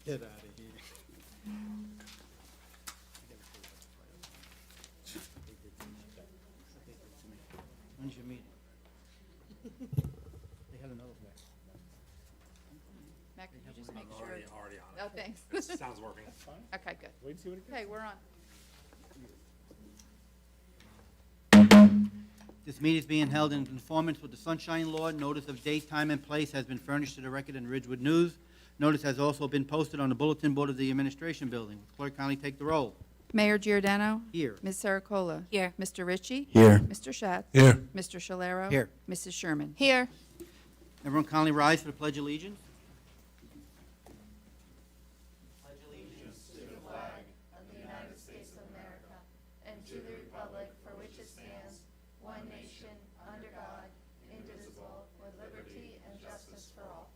Get out of here. When's your meeting? They had another one. Mac, can you just make I'm sure? already on it. Oh, thanks. It sounds working. Okay, good. Wait and see what it Okay, we're on. This meeting is being held in conformance with the Sunshine Law. Notice of date, time, and place has been furnished to the record in Ridgewood News. Notice has also been posted on the bulletin board of the Administration Building. Clerk kindly take the roll. Mayor Giordano. Here. Ms. Saracola. Here. Mr. Ritchie. Here. Mr. Schatz. Here. Mr. Shalero. Here. Mrs. Sherman. Here. Everyone kindly rise for the Pledge of Allegiance. and to the republic for which it stands, one nation, under God, indivisible, with liberty and justice for all.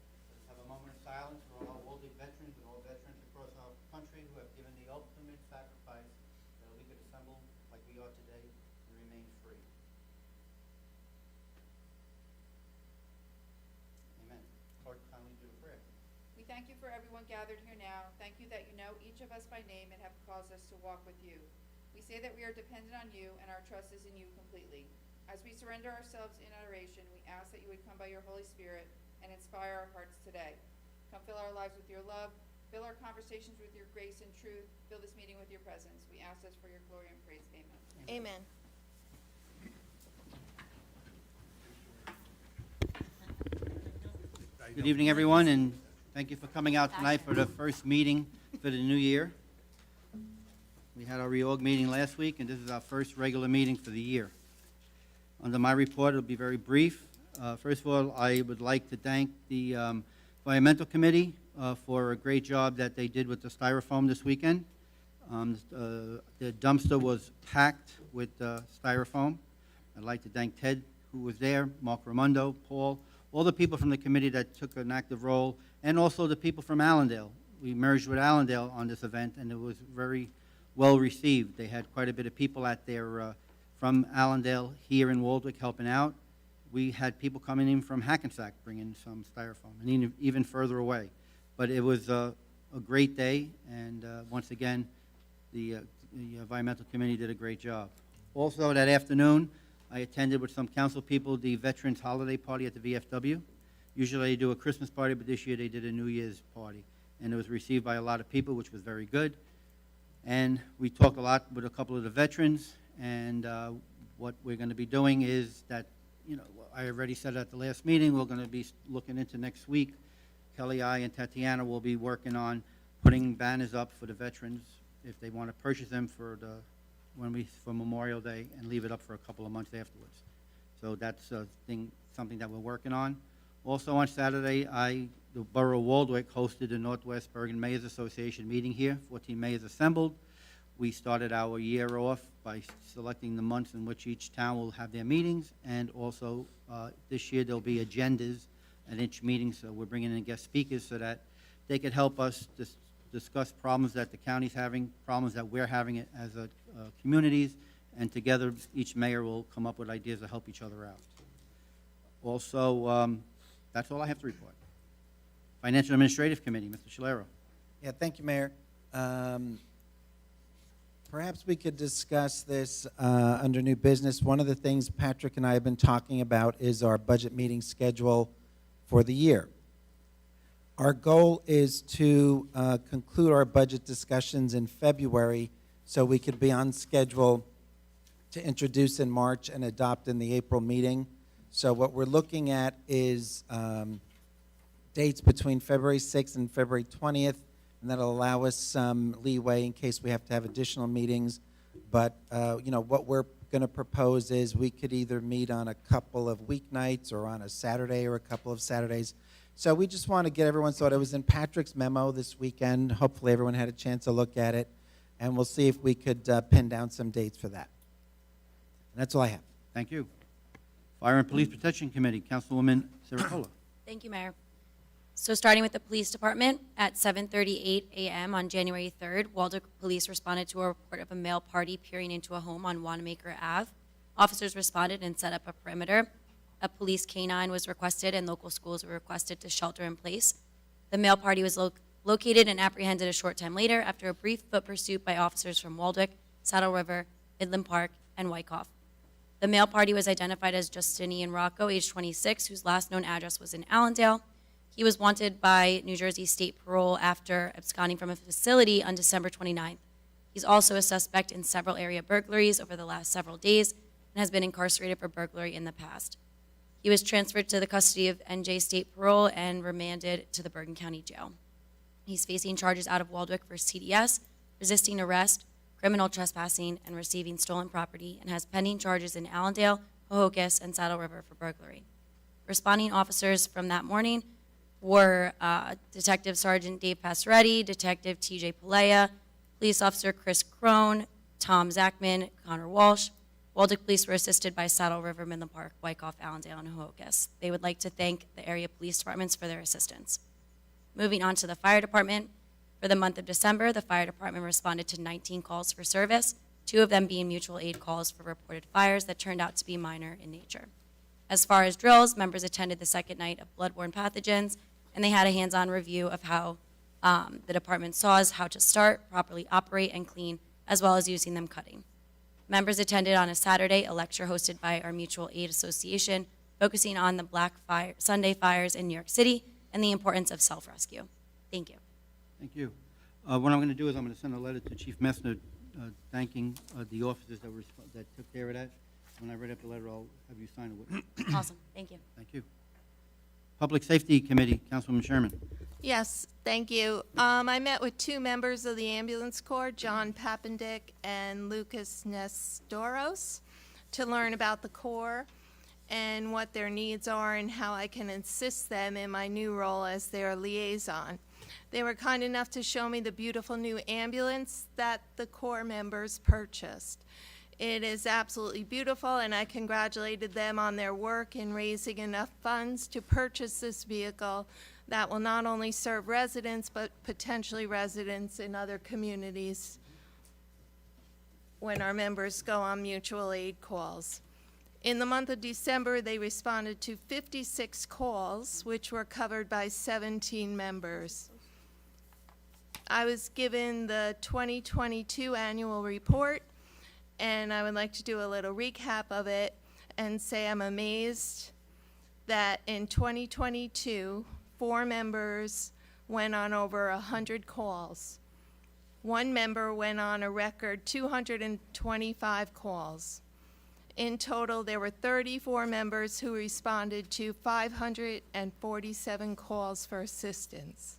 Have a moment of silence for all Walden veterans and all veterans across our country who have given the ultimate sacrifice that we could assemble like we are today and remain free. Amen. Clerk, kindly do the prayer. We thank you for everyone gathered here now. Thank you that you know each of us by name and have caused us to walk with you. We say that we are dependent on you and our trust is in you completely. As we surrender ourselves in adoration, we ask that you would come by your Holy Spirit and inspire our hearts today. Come fill our lives with your love, fill our conversations with your grace and truth, fill this meeting with your presence. We ask this for your glory and praise. Amen. Amen. Good evening, everyone, and thank you for coming out tonight for the first meeting for the new year. We had our reorg meeting last week, and this is our first regular meeting for the year. Under my report, it'll be very brief. First of all, I would like to thank the Environmental Committee for a great job that they did with the styrofoam this weekend. The dumpster was packed with styrofoam. I'd like to thank Ted, who was there, Mark Raimondo, Paul, all the people from the committee that took an active role, and also the people from Allendale. We merged with Allendale on this event, and it was very well received. They had quite a bit of people at their, from Allendale here in Waldwick helping out. We had people coming in from Hackensack bringing some styrofoam, and even further away. But it was a great day, and once again, the Environmental Committee did a great job. Also, that afternoon, I attended with some council people the Veterans Holiday Party at the VFW. Usually they do a Christmas party, but this year they did a New Year's party. And it was received by a lot of people, which was very good. And we talked a lot with a couple of the veterans, and what we're going to be doing is that, you know, I already said at the last meeting, we're going to be looking into next week. Kelly, I, and Tatiana will be working on putting banners up for the veterans if they want to purchase them for Memorial Day and leave it up for a couple of months afterwards. So that's something that we're working on. Also on Saturday, the Borough of Waldwick hosted the Northwest Bergen Mayors Association meeting here. 14 mayors assembled. We started our year off by selecting the months in which each town will have their meetings, and also this year there'll be agendas at each meeting, so we're bringing in guest speakers so that they could help us discuss problems that the county's having, problems that we're having as communities, and together each mayor will come up with ideas to help each other out. Also, that's all I have to report. Financial Administrative Committee, Mr. Shalero. Yeah, thank you, Mayor. Perhaps we could discuss this under new business. One of the things Patrick and I have been talking about is our budget meeting schedule for the year. Our goal is to conclude our budget discussions in February so we could be on schedule to introduce in March and adopt in the April meeting. So what we're looking at is dates between February 6th and February 20th, and that'll allow us some leeway in case we have to have additional meetings. But you know, what we're going to propose is we could either meet on a couple of weeknights or on a Saturday or a couple of Saturdays. So we just want to get everyone's thought. It was in Patrick's memo this weekend. Hopefully everyone had a chance to look at it, and we'll see if we could pin down some dates for that. And that's all I have. Thank you. Fire and Police Protection Committee, Councilwoman Saracola. Thank you, Mayor. So starting with the police department, at 7:38 a.m. on January 3rd, Waldwick Police responded to a report of a male party peering into a home on Wanamaker Ave. Officers responded and set up a perimeter. A police canine was requested and local schools were requested to shelter in place. The male party was located and apprehended a short time later after a brief foot pursuit by officers from Waldwick, Saddle River, Midland Park, and Wyckoff. The male party was identified as Justinian Rocco, age 26, whose last known address was in Allendale. He was wanted by New Jersey State Parole after absconding from a facility on December 29th. He's also a suspect in several area burglaries over the last several days and has been incarcerated for burglary in the past. He was transferred to the custody of NJ State Parole and remanded to the Bergen County Jail. He's facing charges out of Waldwick for CDS, resisting arrest, criminal trespassing, and receiving stolen property, and has pending charges in Allendale, Pahokee, and Saddle River for burglary. Responding officers from that morning were Detective Sergeant Dave Passeretti, Detective TJ Palea, Police Officer Chris Crone, Tom Zachman, Connor Walsh. Waldwick Police were assisted by Saddle River, Midland Park, Wyckoff, Allendale, and Pahokee. They would like to thank the area police departments for their assistance. Moving on to the fire department. For the month of December, the fire department responded to 19 calls for service, 2 of them being mutual aid calls for reported fires that turned out to be minor in nature. As far as drills, members attended the second night of bloodborne pathogens, and they had a hands-on review of how the department saws how to start, properly operate, and clean, as well as using them cutting. Members attended on a Saturday a lecture hosted by our Mutual Aid Association, focusing on the Black Sunday fires in New York City and the importance of self-rescue. Thank you. Thank you. What I'm going to do is I'm going to send a letter to Chief Messner thanking the officers that took care of that. When I write up the letter, I'll have you sign it. Awesome. Thank you. Thank you. Public Safety Committee, Councilwoman Sherman. Yes, thank you. I met with 2 members of the ambulance corps, John Papendick and Lucas Nestoros, to learn about the corps and what their needs are and how I can assist them in my new role as their liaison. They were kind enough to show me the beautiful new ambulance that the corps members purchased. It is absolutely beautiful, and I congratulated them on their work in raising enough funds to purchase this vehicle that will not only serve residents, but potentially residents in other communities when our members go on mutual aid calls. In the month of December, they responded to 56 calls, which were covered by 17 members. I was given the 2022 annual report, and I would like to do a little recap of it and say I'm amazed that in 2022, 4 members went on over 100 calls. 1 member went on a record 225 calls. In total, there were 34 members who responded to 547 calls for assistance.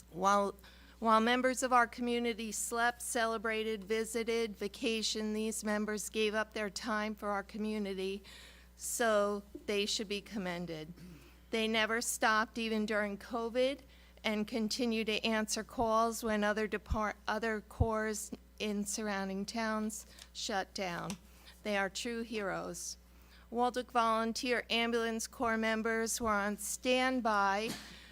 While members of our community slept, celebrated, visited, vacationed, these members gave up their time for our community, so they should be commended. They never stopped even during COVID and continue to answer calls when other corps in surrounding towns shut down. They are true heroes. Waldwick Volunteer Ambulance Corps members were on standby,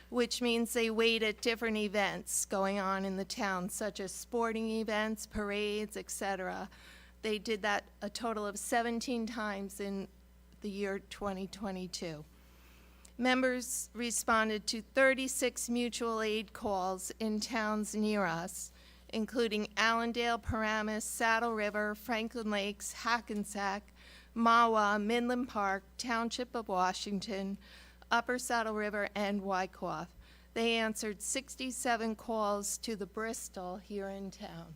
which means they wait at different events going on in the town, such as sporting events, parades, etc. They did that a total of 17 times in the year 2022. Members responded to 36 mutual aid calls in towns near us, including Allendale, Paramus, Saddle River, Franklin Lakes, Hackensack, Mahwah, Midland Park, Township of Washington, Upper Saddle River, and Wyckoff. They answered 67 calls to the Bristol here in town.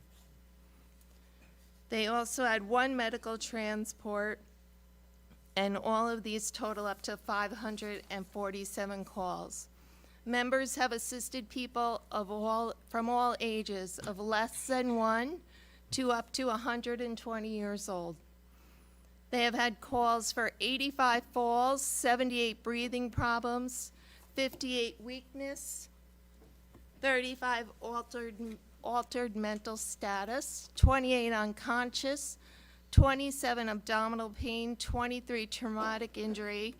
They also had 1 medical transport, and all of these total up to 547 calls. Members have assisted people from all ages, of less than 1 to up to 120 years old. They have had calls for 85 falls, 78 breathing problems, 58 weakness, 35 altered mental status, 28 unconscious, 27 abdominal pain, 23 traumatic injury,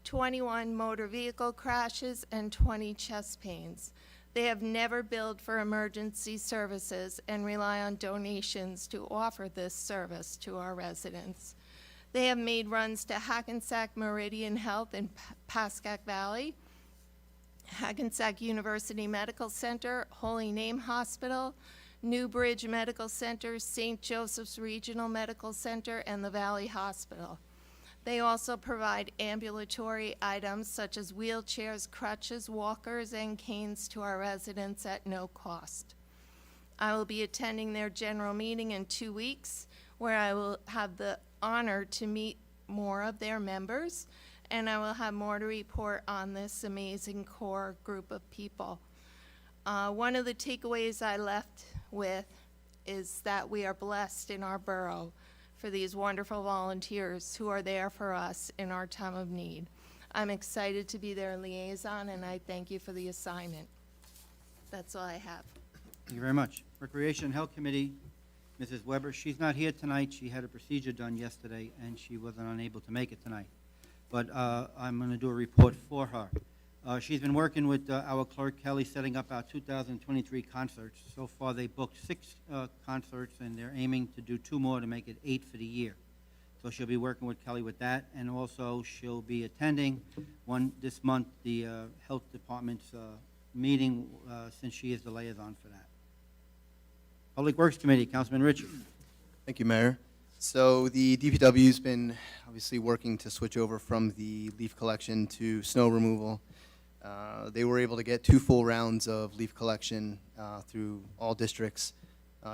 21 motor vehicle crashes, and 20 chest pains. They have never billed for emergency services and rely on donations to offer this service to our residents. They have made runs to Hackensack Meridian Health in Pascack Valley, Hackensack University Medical Center, Holy Name Hospital, New Bridge Medical Center, St. Joseph's Regional Medical Center, and the Valley Hospital. They also provide ambulatory items such as wheelchairs, crutches, walkers, and canes to our residents at no cost. I will be attending their general meeting in 2 weeks, where I will have the honor to meet more of their members, and I will have more to report on this amazing core group of people. One of the takeaways I left with is that we are blessed in our borough for these wonderful volunteers who are there for us in our time of need. I'm excited to be their liaison, and I thank you for the assignment. That's all I have. Thank you very much. Recreation and Health Committee, Mrs. Weber, she's not here tonight. She had a procedure done yesterday, and she wasn't unable to make it tonight. But I'm going to do a report for her. She's been working with our clerk, Kelly, setting up our 2023 concerts. So far, they booked 6 concerts, and they're aiming to do 2 more to make it 8 for the year. So she'll be working with Kelly with that, and also she'll be attending this month, the Health Department's meeting, since she is the liaison for that. Public Works Committee, Councilman Richard. Thank you, Mayor. So the DPW's been obviously working to switch over from the leaf collection to snow removal. They were able to get 2 full rounds of leaf collection through all districts.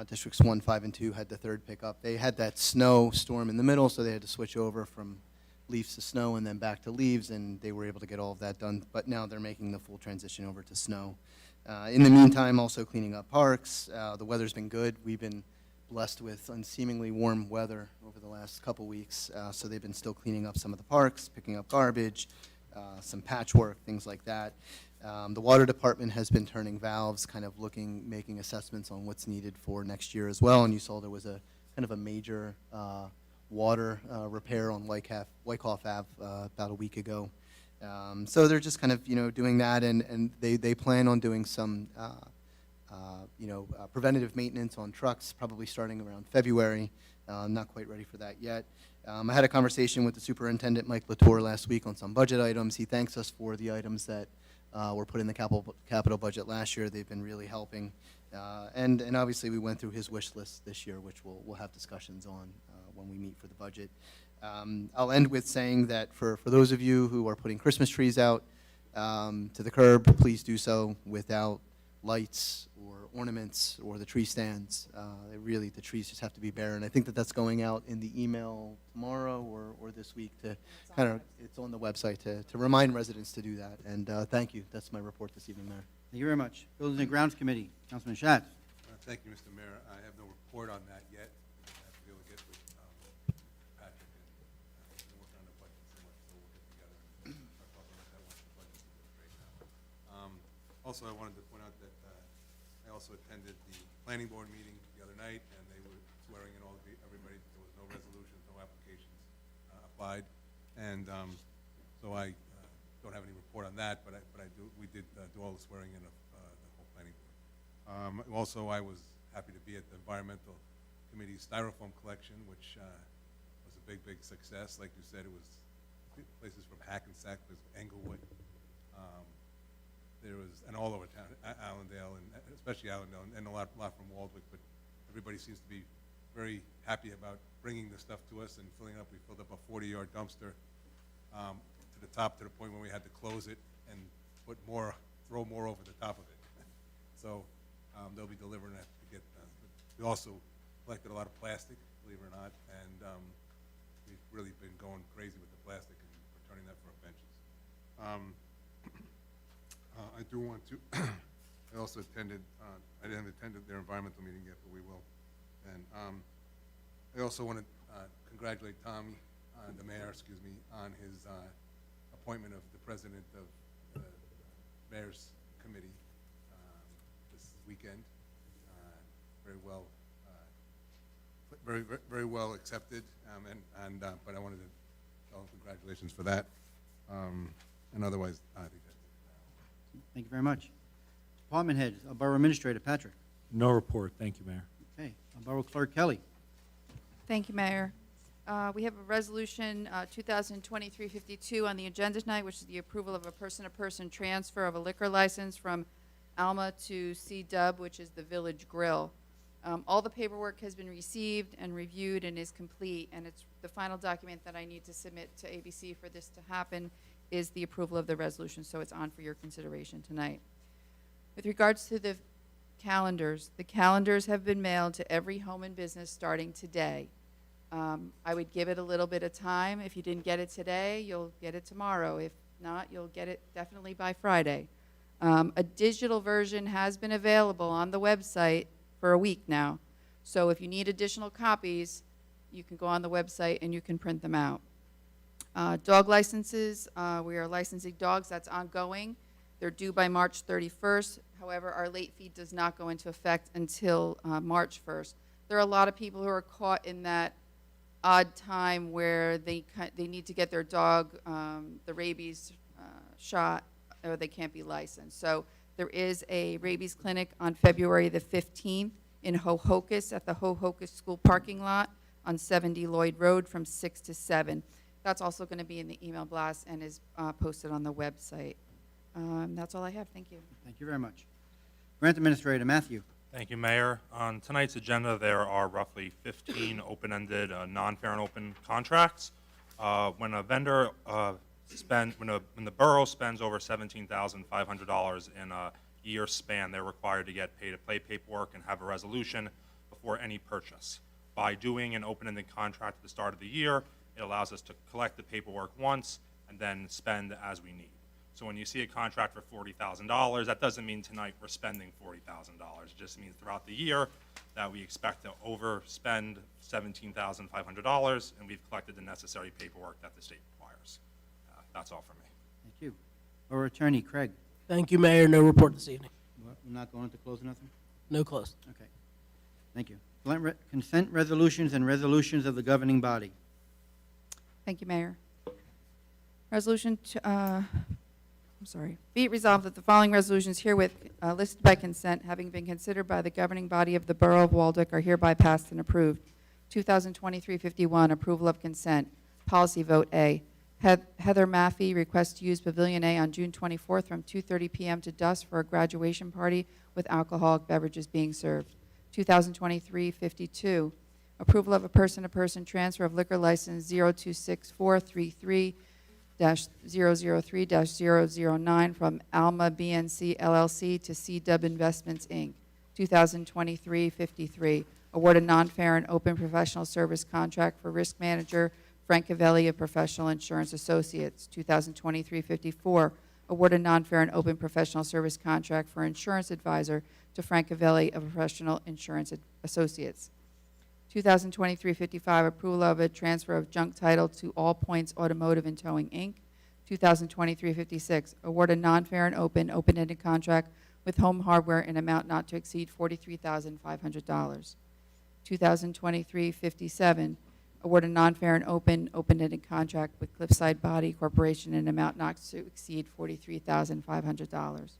Districts 1, 5, and 2 had the 3rd pickup. They had that snow storm in the middle, so they had to switch over from leaves to snow and then back to leaves, and they were able to get all of that done. But now they're making the full transition over to snow. In the meantime, also cleaning up parks. The weather's been good. We've been blessed with unseemingly warm weather over the last couple weeks, so they've been still cleaning up some of the parks, picking up garbage, some patchwork, things like that. The water department has been turning valves, kind of making assessments on what's needed for next year as well, and you saw there was a kind of a major water repair on Wyckoff Ave about a week ago. So they're just kind of, doing that, and they plan on doing some, preventative maintenance on trucks, probably starting around February. I'm not quite ready for that yet. I had a conversation with the superintendent, Mike Latour, last week on some budget items. He thanks us for the items that were put in the capital budget last year. They've been really helping. And obviously, we went through his wish list this year, which we'll have discussions on when we meet for the budget. I'll end with saying that for those of you who are putting Christmas trees out to the curb, please do so without lights or ornaments or the tree stands. Really, the trees just have to be bare. And I think that that's going out in the email tomorrow or this week to it's on the website to remind residents to do that. And thank you. That's my report this evening, Mayor. Thank you very much. Buildings and Grounds Committee, Councilman Schatz. Thank you, Mr. Mayor. I have no report on that yet. I have to be able to get with Patrick and we're working on the budget so much, so we'll get together and start talking about that once the budget is straight out. Also, I wanted to point out that I also attended the planning board meeting the other night, and they were swearing in everybody. There was no resolutions, no applications applied, and so I don't have any report on that, but we did do all the swearing in of the whole planning board. Also, I was happy to be at the Environmental Committee's Styrofoam collection, which was a big success. Like you said, it was places from Hackensack, there's Englewood, there was, and all over town, Allendale, and especially Allendale, and a lot from Waldwick, but everybody seems to be very happy about bringing the stuff to us and filling up. We filled up a 40-yard dumpster to the top, to the point where we had to close it and throw more over the top of it. So they'll be delivering that to get. We also collected a lot of plastic, believe it or not, and we've really been going crazy with the plastic and returning that for our benches. I do want to. I also attended. I didn't attend their environmental meeting yet, but we will. And I also want to congratulate Tommy, the mayor, on his appointment of the president of the mayor's committee this weekend. Very well, very well accepted. But I wanted to tell him congratulations for that. And otherwise, I think that's it. Thank you very much. Department heads, Borough Administrator Patrick. No report. Thank you, Mayor. Okay, Borough Clerk Kelly. Thank you, Mayor. We have a resolution, 2023-52 on the agenda tonight, which is the approval of a person-to-person transfer of a liquor license from Alma to C-Dub, which is the Village Grill. All the paperwork has been received and reviewed and is complete, and it's the final document that I need to submit to ABC for this to happen is the approval of the resolution, so it's on for your consideration tonight. With regards to the calendars have been mailed to every home and business starting today. I would give it a little bit of time. If you didn't get it today, you'll get it tomorrow. If not, you'll get it definitely by Friday. A digital version has been available on the website for a week now. So if you need additional copies, you can go on the website and you can print them out. Dog licenses, we are licensing dogs. That's ongoing. They're due by March 31st. However, our late fee does not go into effect until March 1st. There are a lot of people who are caught in that odd time where they need to get their dog the rabies shot, or they can't be licensed. So there is a rabies clinic on February the 15th in Ho-Hocus at the Ho-Hocus School parking lot on 70 Lloyd Road from 6 to 7. That's also going to be in the email blast and is posted on the website. That's all I have. Thank you. Thank you very much. Grant Administrator Matthew. Thank you, Mayor. On tonight's agenda, there are roughly 15 open-ended, non-fair and open contracts. When a vendor when the borough spends over $17,500 in a year span, they're required to get pay-to-play paperwork and have a resolution before any purchase. By doing an open-ended contract at the start of the year, it allows us to collect the paperwork once and then spend as we need. So when you see a contract for $40,000, that doesn't mean tonight we're spending $40,000. It just means throughout the year that we expect to overspend $17,500, and we've collected the necessary paperwork that the state requires. That's all for me. Thank you. Our Attorney Craig. Thank you, Mayor. No report this evening. We're not going to close nothing? No close. Okay. Thank you. Consent resolutions and resolutions of the governing body. Thank you, Mayor. Be it resolved that the following resolutions herewith listed by consent, having been considered by the governing body of the Borough of Waldeck, are hereby passed and approved. 2023-51, approval of consent. Policy vote A. Heather Maffey requests to use Pavilion A on June 24th from 2:30 p.m. to dusk for a graduation party with alcoholic beverages being served. 2023-52, approval of a person-to-person transfer of liquor license 026433-003-009 from Alma BNC LLC to C-Dub Investments, Inc. 2023-53, award a non-fair and open professional service contract for risk manager Frank Cavelli of Professional Insurance Associates. 2023-54, award a non-fair and open professional service contract for insurance advisor to Frank Cavelli of Professional Insurance Associates. 2023-55, approval of a transfer of junk title to All Points Automotive and Towing, Inc. 2023-56, award a non-fair and open-ended contract with Home Hardware in amount not to exceed $43,500. 2023-57, award a non-fair and open-ended contract with Cliffside Body Corporation in an amount not to exceed $43,500.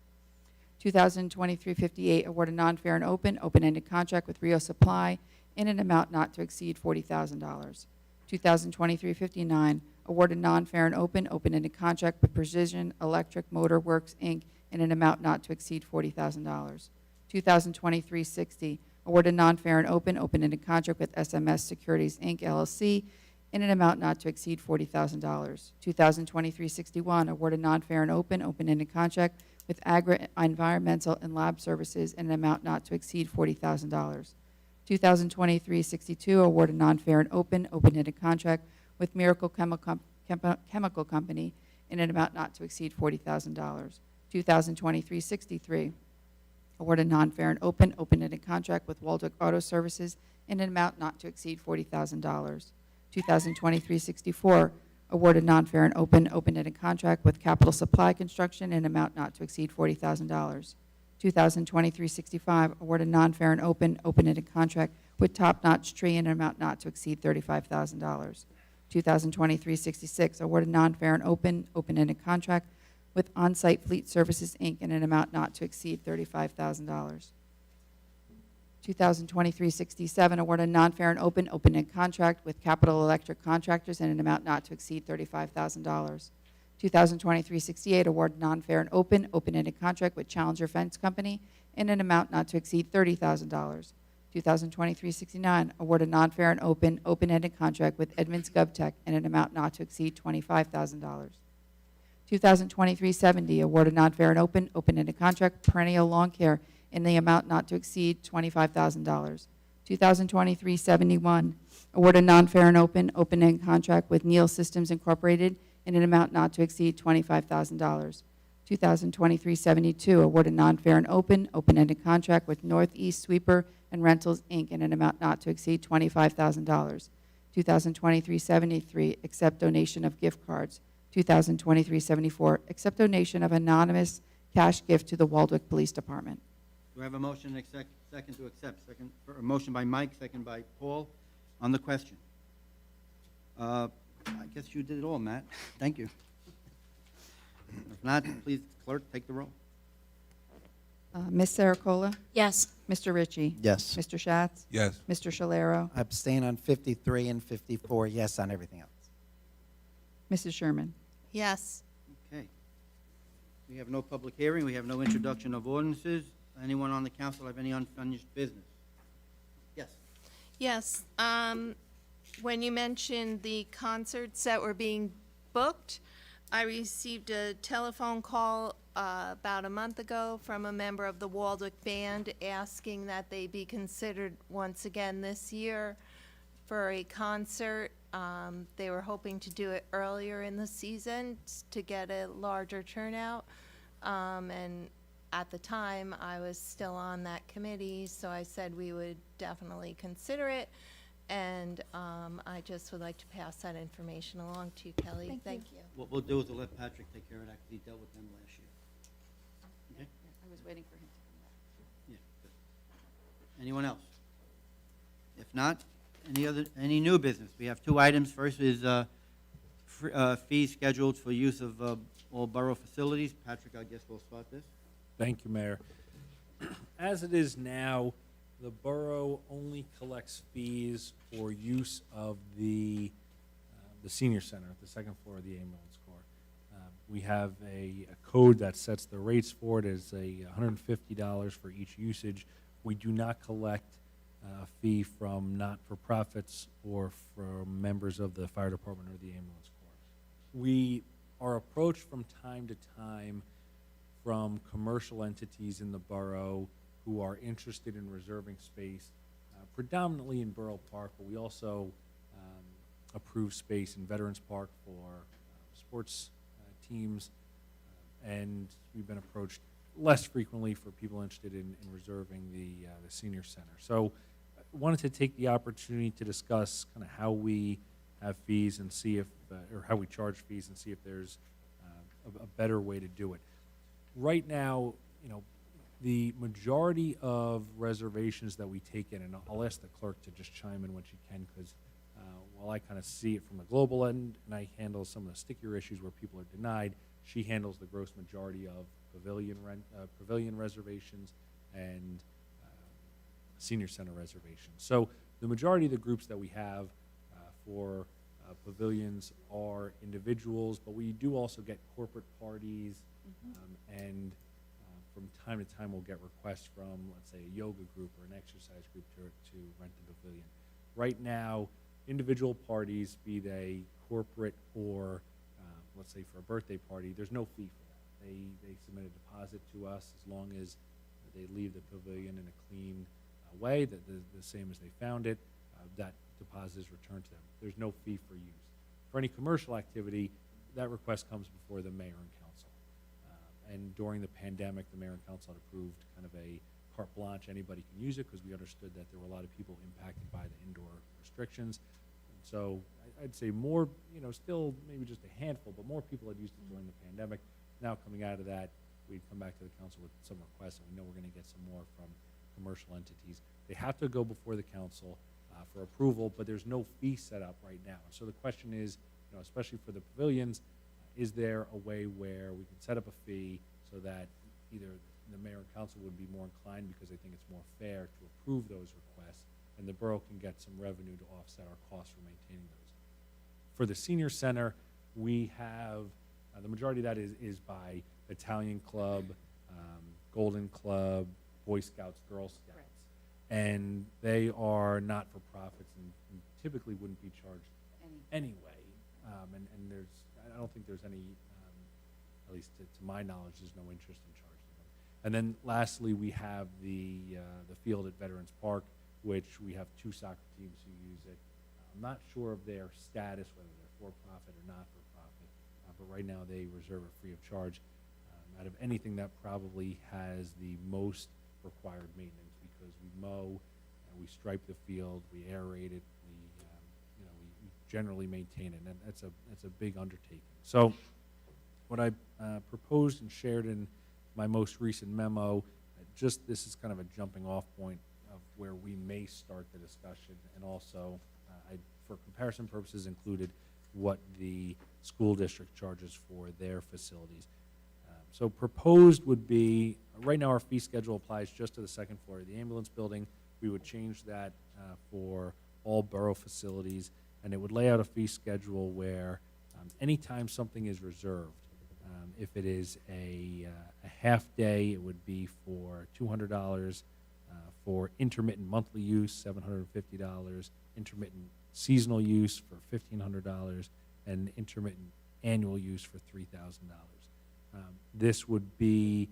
2023-58, award a non-fair and open-ended contract with Rio Supply in an amount not to exceed $40,000. 2023-59, award a non-fair and open-ended contract with Precision Electric Motor Works, Inc. in an amount not to exceed $40,000. 2023-60, award a non-fair and open-ended contract with SMS Securities, Inc., LLC, in an amount not to exceed $40,000. 2023-61, award a non-fair and open-ended contract with Agra Environmental and Lab Services in an amount not to exceed $40,000. 2023-62, award a non-fair and open-ended contract with Miracle Chemical Company in an amount not to exceed $40,000. 2023-63, award a non-fair and open-ended contract with Waldeck Auto Services in an amount not to exceed $40,000. 2023-64, award a non-fair and open-ended contract with Capital Supply Construction in an amount not to exceed $40,000. 2023-65, award a non-fair and open-ended contract with Top Notch Tree in an amount not to exceed $35,000. 2023-66, award a non-fair and open-ended contract with On-Site Fleet Services, Inc. in an amount not to exceed $35,000. 2023-67, award a non-fair and open-ended contract with Capital Electric Contractors in an amount not to exceed $35,000. 2023-68, award non-fair and open-ended contract with Challenger Fence Company in an amount not to exceed $30,000. 2023-69, award a non-fair and open-ended contract with Edmunds GovTech in an amount not to exceed $25,000. 2023-70, award a non-fair and open-ended contract with Perennial Lawn Care in the amount not to exceed $25,000. 2023-71, award a non-fair and open-ended contract with Neil Systems Incorporated in an amount not to exceed $25,000. 2023-72, award a non-fair and open-ended contract with Northeast Sweeper and Rentals, Inc. in an amount not to exceed $25,000. 2023-73, accept donation of gift cards. 2023-74, accept donation of anonymous cash gift to the Waldwick Police Department. Do I have a motion and a second to accept? Second, a motion by Mike, second by Paul. On the question. I guess you did it all, Matt. Thank you. If not, please, clerk, take the roll. Ms. Saracola? Yes. Mr. Ritchie? Yes. Mr. Schatz? Yes. Mr. Shalero? Abstain on 53 and 54, yes on everything else. Mrs. Sherman? Yes. Okay. We have no public hearing. We have no introduction of ordinances. Anyone on the council have any unfinished business? Yes. Yes, when you mentioned the concerts that were being booked, I received a telephone call about a month ago from a member of the Waldwick Band asking that they be considered once again this year for a concert. They were hoping to do it earlier in the season to get a larger turnout. And at the time, I was still on that committee, so I said we would definitely consider it. And I just would like to pass that information along to you, Kelly. Thank you. What we'll do is we'll let Patrick take care of that because he dealt with them last year. Okay? I was waiting for him to come back. Yeah. Good. Anyone else? If not, any new business? We have two items. First is fees scheduled for use of all borough facilities. Patrick, I guess we'll start this. Thank you, Mayor. As it is now, the borough only collects fees for use of the senior center at the second floor of the ambulance corps. We have a code that sets the rates for it as $150 for each usage. We do not collect a fee from not-for-profits or from members of the fire department or the ambulance corps. We are approached from time to time from commercial entities in the borough who are interested in reserving space, predominantly in Borough Park, but we also approve space in Veterans Park for sports teams, and we've been approached less frequently for people interested in reserving the senior center. So I wanted to take the opportunity to discuss kind of how we have fees and see if, or how we charge fees and see if there's a better way to do it. Right now, you know, the majority of reservations that we take in, and I'll ask the clerk to just chime in when she can, because while I kind of see it from the global end, and I handle some of the stickier issues where people are denied, she handles the gross majority of pavilion reservations and senior center reservations. So the majority of the groups that we have for pavilions are individuals, but we do also get corporate parties, and from time to time we'll get requests from, let's say, a yoga group or an exercise group to rent the pavilion. Right now, individual parties, be they corporate or, let's say for a birthday party, there's no fee for that. They submit a deposit to us as long as they leave the pavilion in a clean way, the same as they found it. That deposit is returned to them. There's no fee for use. For any commercial activity, that request comes before the mayor and council. And during the pandemic, the mayor and council had approved kind of a carte blanche, anybody can use it, because we understood that there were a lot of people impacted by the indoor restrictions. And so I'd say more, you know, still maybe just a handful, but more people had used it during the pandemic. Now coming out of that, we'd come back to the council with some requests, and we know we're going to get some more from commercial entities. They have to go before the council for approval, but there's no fee set up right now. So the question is, you know, especially for the pavilions, is there a way where we can set up a fee so that either the mayor and council would be more inclined, because they think it's more fair to approve those requests, and the borough can get some revenue to offset our costs for maintaining those. For the senior center, we have, the majority of that is by Italian Club, Golden Club, Boy Scouts, Girl Scouts. And they are not-for-profits and typically wouldn't be charged anyway. And there's, I don't think there's any, at least to my knowledge, there's no interest in charging them. And then lastly, we have the field at Veterans Park, which we have 2 soccer teams who use it. I'm not sure of their status, whether they're for-profit or not-for-profit, but right now they reserve it free of charge. Out of anything, that probably has the most required maintenance, because we mow, we stripe the field, we aerate it, we generally maintain it, and that's a big undertaking. So what I proposed and shared in my most recent memo, just this is kind of a jumping off point of where we may start the discussion, and also I, for comparison purposes, included what the school district charges for their facilities. So proposed would be, right now our fee schedule applies just to the second floor of the ambulance building. We would change that for all borough facilities, and it would lay out a fee schedule where anytime something is reserved, if it is a half day, it would be for $200, for intermittent monthly use, $750, intermittent seasonal use for $1,500, and intermittent annual use for $3,000. This would be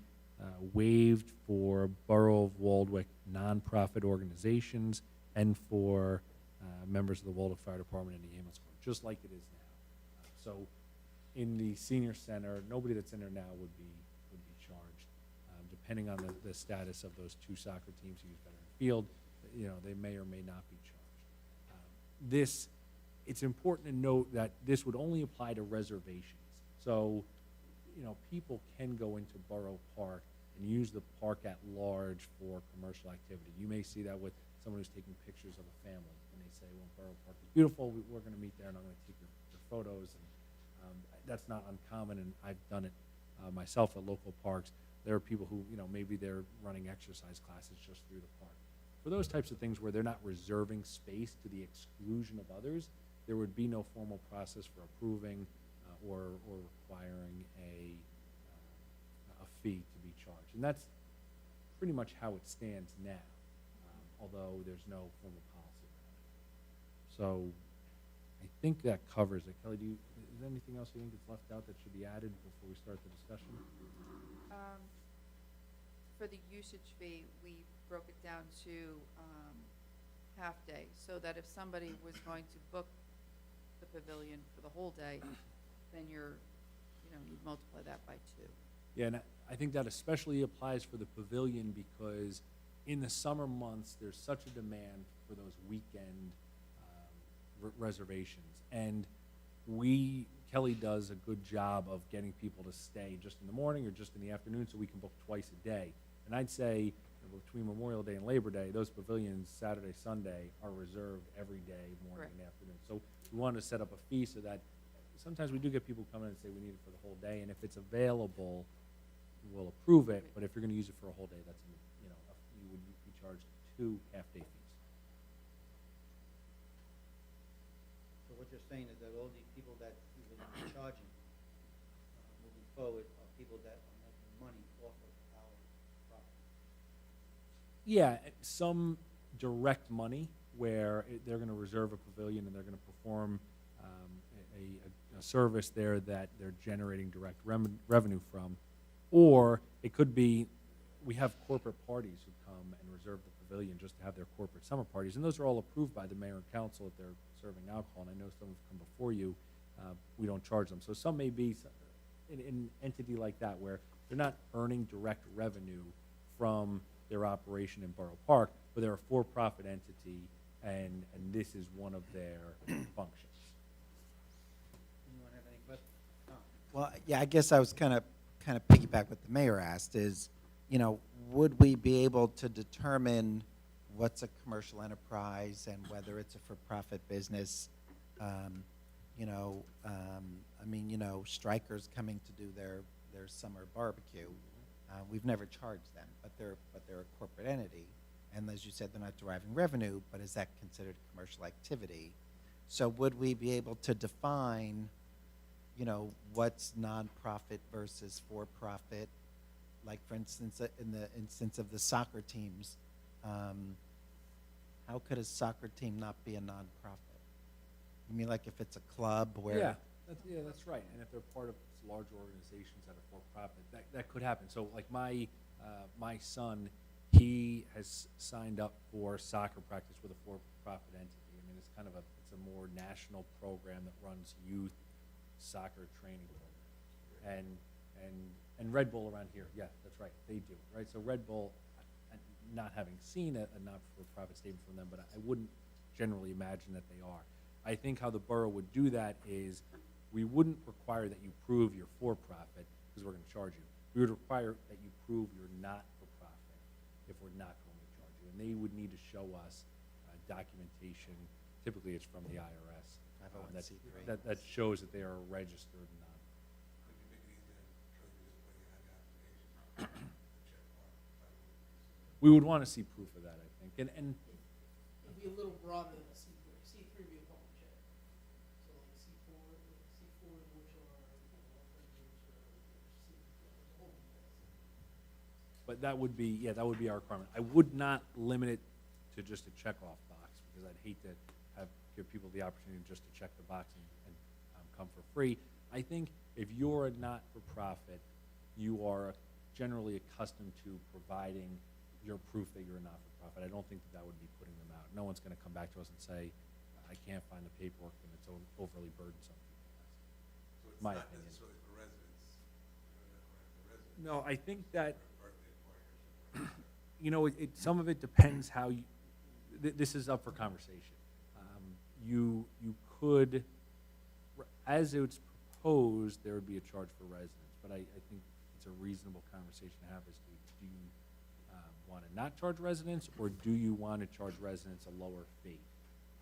waived for Borough of Waldwick nonprofit organizations and for members of the Waldwick Fire Department and the ambulance corps, just like it is now. So in the senior center, nobody that's in there now would be charged. Depending on the status of those 2 soccer teams who use Veteran Field, they may or may not be charged. It's important to note that this would only apply to reservations. So, people can go into Borough Park and use the park at large for commercial activity. You may see that with someone who's taking pictures of a family, and they say, well, Borough Park is beautiful, we're going to meet there, and I'm going to take your photos. And that's not uncommon, and I've done it myself at local parks. There are people who, maybe they're running exercise classes just through the park. For those types of things where they're not reserving space to the exclusion of others, there would be no formal process for approving or requiring a fee to be charged. And that's pretty much how it stands now, although there's no formal policy around it. So I think that covers it. Kelly, is there anything else you think that's left out that should be added before we start the discussion? For the usage fee, we broke it down to half day, so that if somebody was going to book the pavilion for the whole day, then you'd multiply that by 2. Yeah, and I think that especially applies for the pavilion, because in the summer months, there's such a demand for those weekend reservations. And Kelly does a good job of getting people to stay just in the morning or just in the afternoon, so we can book twice a day. And I'd say between Memorial Day and Labor Day, those pavilions, Saturday, Sunday, are reserved every day, morning and afternoon. So we wanted to set up a fee so that sometimes we do get people come in and say we need it for the whole day, and if it's available, we'll approve it. But if you're going to use it for a whole day, that's you would be charged 2 half-day fees. So what you're saying is that all these people that you will be charging moving forward are people that are making money off of our property. Yeah, some direct money where they're going to reserve a pavilion and they're going to perform a service there that they're generating direct revenue from. Or it could be, we have corporate parties who come and reserve the pavilion just to have their corporate summer parties, and those are all approved by the mayor and council if they're serving alcohol, and I know some have come before you. We don't charge them. So some may be an entity like that where they're not earning direct revenue from their operation in Borough Park, but they're a for-profit entity, and this is one of their functions. Anyone have any questions? Tom? Well, yeah, I guess I was kind of piggyback what the mayor asked is, would we be able to determine what's a commercial enterprise and whether it's a for-profit business? Strikers coming to do their summer barbecue. We've never charged them, but they're a corporate entity. And as you said, they're not deriving revenue, but is that considered commercial activity? So would we be able to define, what's nonprofit versus for-profit? Like, for instance, in the instance of the soccer teams, how could a soccer team not be a nonprofit? You mean like if it's a club where? Yeah, that's right. And if they're part of larger organizations that are for-profit, that could happen. So like my son, he has signed up for soccer practice with a for-profit entity. I mean, it's kind of it's a more national program that runs youth soccer training program. And Red Bull around here, yeah, that's right, they do, right? So Red Bull, not having seen a not-for-profit statement from them, but I wouldn't generally imagine that they are. I think how the borough would do that is we wouldn't require that you prove you're for-profit because we're going to charge you. We would require that you prove you're not for-profit if we're not going to charge you. And they would need to show us documentation. Typically, it's from the IRS. 501c3. That shows that they are registered non. Could you make it easier and show you just when you have the application, the check mark, We would want to see proof of that, I think. And It'd be a little broader than a C3. C3 would be a public check. So like C4 which are, alternatives or C, the whole details. But that would be our requirement. I would not limit it to just a checkoff box because I'd hate to give people the opportunity just to check the box and come for free. I think if you're a not-for-profit, you are generally accustomed to providing your proof that you're a not-for-profit. I don't think that would be putting them out. No one's going to come back to us and say, I can't find the paperwork and it's overly burdensome. So it's My not opinion. necessarily for residents. No, I think that Birthday party or something. some of it depends how you, this is up for conversation. You could, as it's proposed, there would be a charge for residents, but I think it's a reasonable conversation to have is do you want to not charge residents, or do you want to charge residents a lower fee?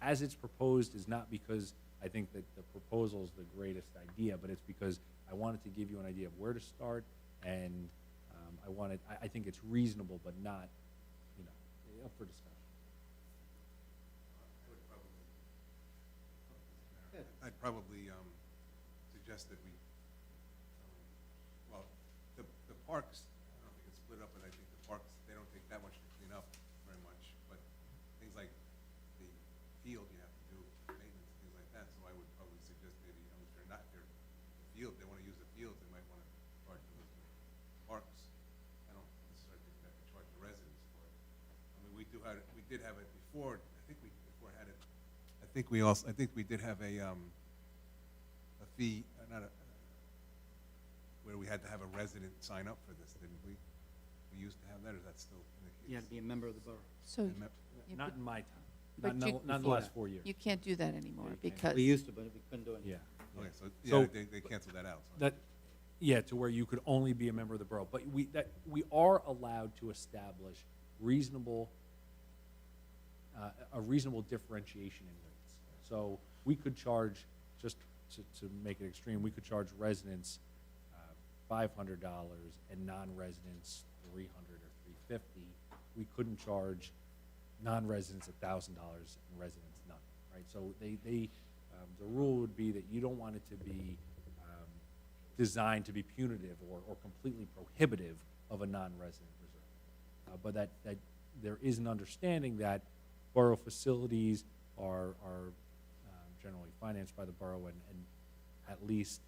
As it's proposed is not because I think that the proposal is the greatest idea, but it's because I wanted to give you an idea of where to start, and I think it's reasonable, but not, up for discussion. I'd probably suggest that we, the parks, I don't think it's split up, but I think the parks, they don't take that much to clean up very much. But things like the field, you have to do maintenance, things like that. So I would probably suggest maybe, if they're not there, the field, they want to use the field, they might want to charge for those parks. I don't necessarily think that to charge the residents for it. I mean, we did have it before, I think we had it. I think we did have a fee, where we had to have a resident sign up for this, didn't we? We used to have that, or is that still in the case? You had to be a member of the borough. So And that- Not in my time, But not you- in the last 4 years. you can't do that anymore Yeah, you can't. because. We used to, but we couldn't do it. Yeah. Okay, so, So- yeah, they canceled that out. So. To where you could only be a member of the borough. But we are allowed to establish a reasonable differentiation in rates. So we could charge, just to make it extreme, we could charge residents $500 and non-residents $300 or $350. We couldn't charge non-residents $1,000 and residents nothing, right? So the rule would be that you don't want it to be designed to be punitive or completely prohibitive of a non-resident reserve. But that there is an understanding that borough facilities are generally financed by the borough and at least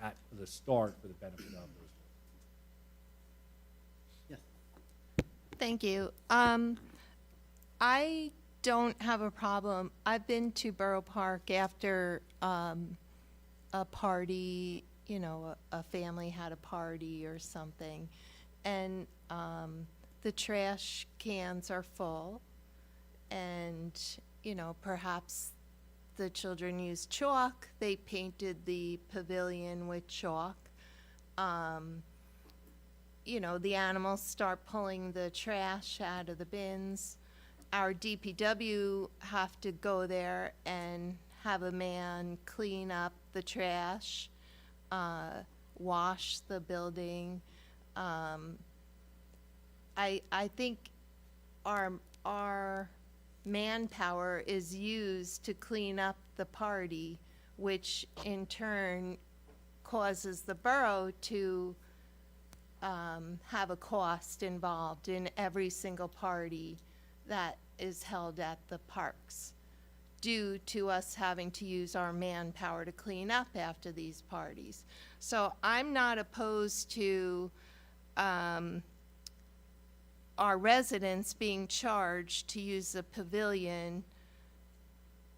at the start for the benefit of those. Yes. Thank you. I don't have a problem. I've been to Borough Park after a party, a family had a party or something, and the trash cans are full, and, perhaps the children used chalk. They painted the pavilion with chalk. The animals start pulling the trash out of the bins. Our DPW have to go there and have a man clean up the trash, wash the building. I think our our manpower is used to clean up the party, which in turn causes the borough to have a cost involved in every single party that is held at the parks, due to us having to use our manpower to clean up after these parties. So I'm not opposed to our residents being charged to use the pavilion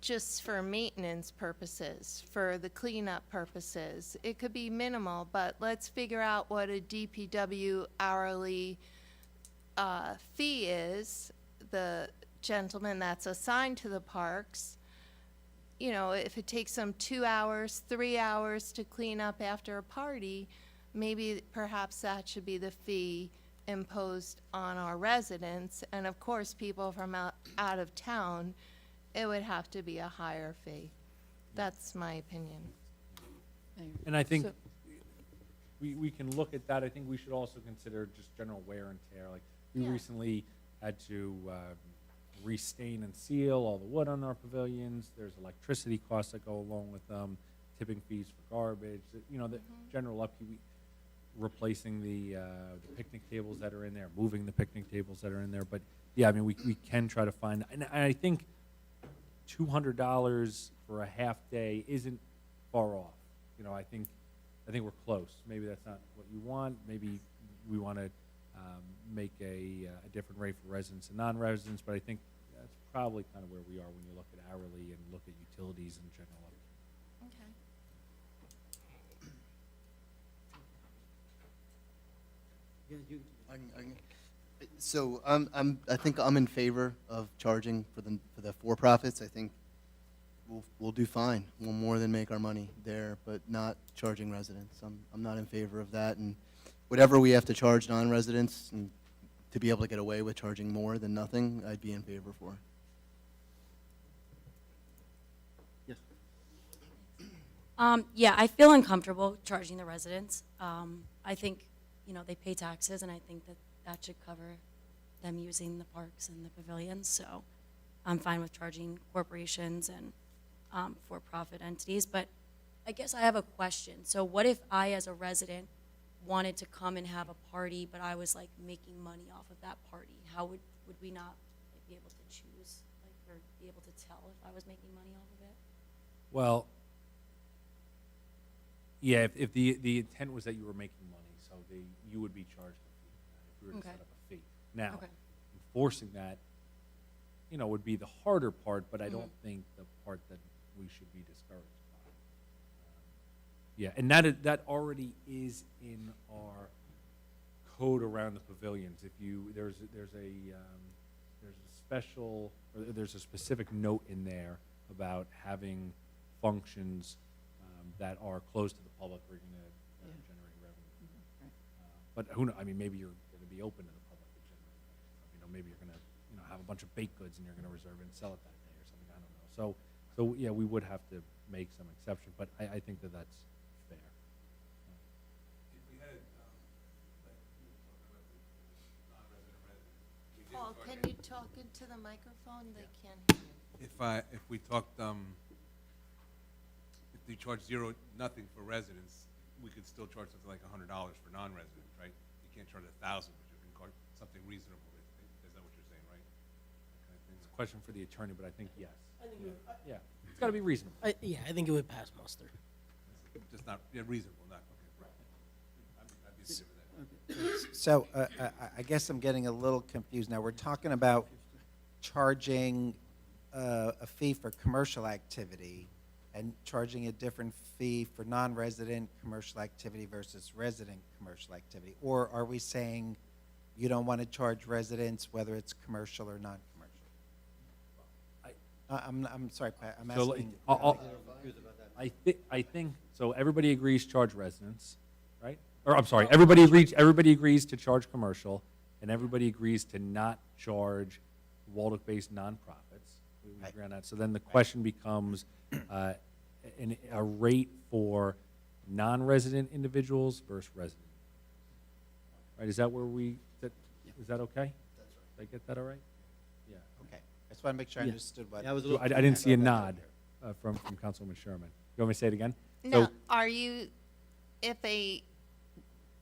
just for maintenance purposes, for the cleanup purposes. It could be minimal, but let's figure out what a DPW hourly fee is. The gentleman that's assigned to the parks, you know, if it takes them 2 hours, 3 hours to clean up after a party, maybe perhaps that should be the fee imposed on our residents. And of course, people from out of town, it would have to be a higher fee. That's my opinion. And I think So- we can look at that. I think we should also consider just general wear and tear. Like, we Yeah. recently had to restain and seal all the wood on our pavilions. There's electricity costs that go along with them, tipping fees for garbage, you know, the general upkeep, replacing the picnic tables that are in there, moving the picnic tables that are in there. But, yeah, I mean, we can try to find, and I think $200 for a half day isn't far off. You know, I think we're close. Maybe that's not what you want. Maybe we want to make a different rate for residents and non-residents, but I think that's probably kind of where we are when you look at hourly and look at utilities in general. Okay. So I think I'm in favor of charging for the for-profits. I think we'll do fine. We'll more than make our money there, but not charging residents. I'm not in favor of that. And whatever we have to charge non-residents and to be able to get away with charging more than nothing, I'd be in favor for. Yes. Yeah, I feel uncomfortable charging the residents. I think, you know, they pay taxes, and I think that should cover them using the parks and the pavilions. So I'm fine with charging corporations and for-profit entities. But I guess I have a question. So what if I, as a resident, wanted to come and have a party, but I was like making money off of that party? How would we not be able to choose, like, or be able to tell if I was making money off of it? Well, yeah, if the intent was that you were making money, so you would be charged a fee if we were to Okay. set up a fee. Now, Okay. enforcing that, you know, would be the harder part, but I Mm-hmm. don't think the part that we should be discouraged by. Yeah, and that already is in our code around the pavilions. If you there's a specific note in there about having functions that are closed to the public where you're going to generate revenue. But who knows? I mean, maybe you're going to be open to the public to generate revenue. You know, maybe you're going to have a bunch of baked goods and you're going to reserve it and sell it that day or something. I don't know. So yeah, we would have to make some exception, but I think that's fair. If we had, like, you were talking about the non-resident residents, we did Paul, charge can it. you talk into the microphone? They can't hear you. If we talked, if we charge nothing for residents, we could still charge something like $100 for non-residents, right? You can't charge 1,000, but you can charge something reasonable. Is that what you're saying, right? That kind of thing. It's a question for the attorney, but I think yes. I think Yeah, it's got to be reasonable. I think it would pass muster. Just not, yeah, reasonable, not, okay, right. I'd be okay with that. So I guess I'm getting a little confused now. We're talking about charging a fee for commercial activity and charging a different fee for non-resident commercial activity versus resident commercial activity? Or are we saying you don't want to charge residents whether it's commercial or non-commercial? I'm sorry, Pat, I'm So, like, asking. I think, so everybody agrees charge residents, right? Or, I'm sorry, everybody agrees to charge commercial, and everybody agrees to not charge Waldwick-based nonprofits. We agree on that. So then the question becomes, a rate for non-resident individuals versus resident. Right, is that where is that okay? That's right. Did I get that all right? Yeah. just want to make sure I Yeah. understood what. Yeah, I was a I little. didn't see a nod from Councilwoman Sherman. You want me to say it again? No, So- are you, if a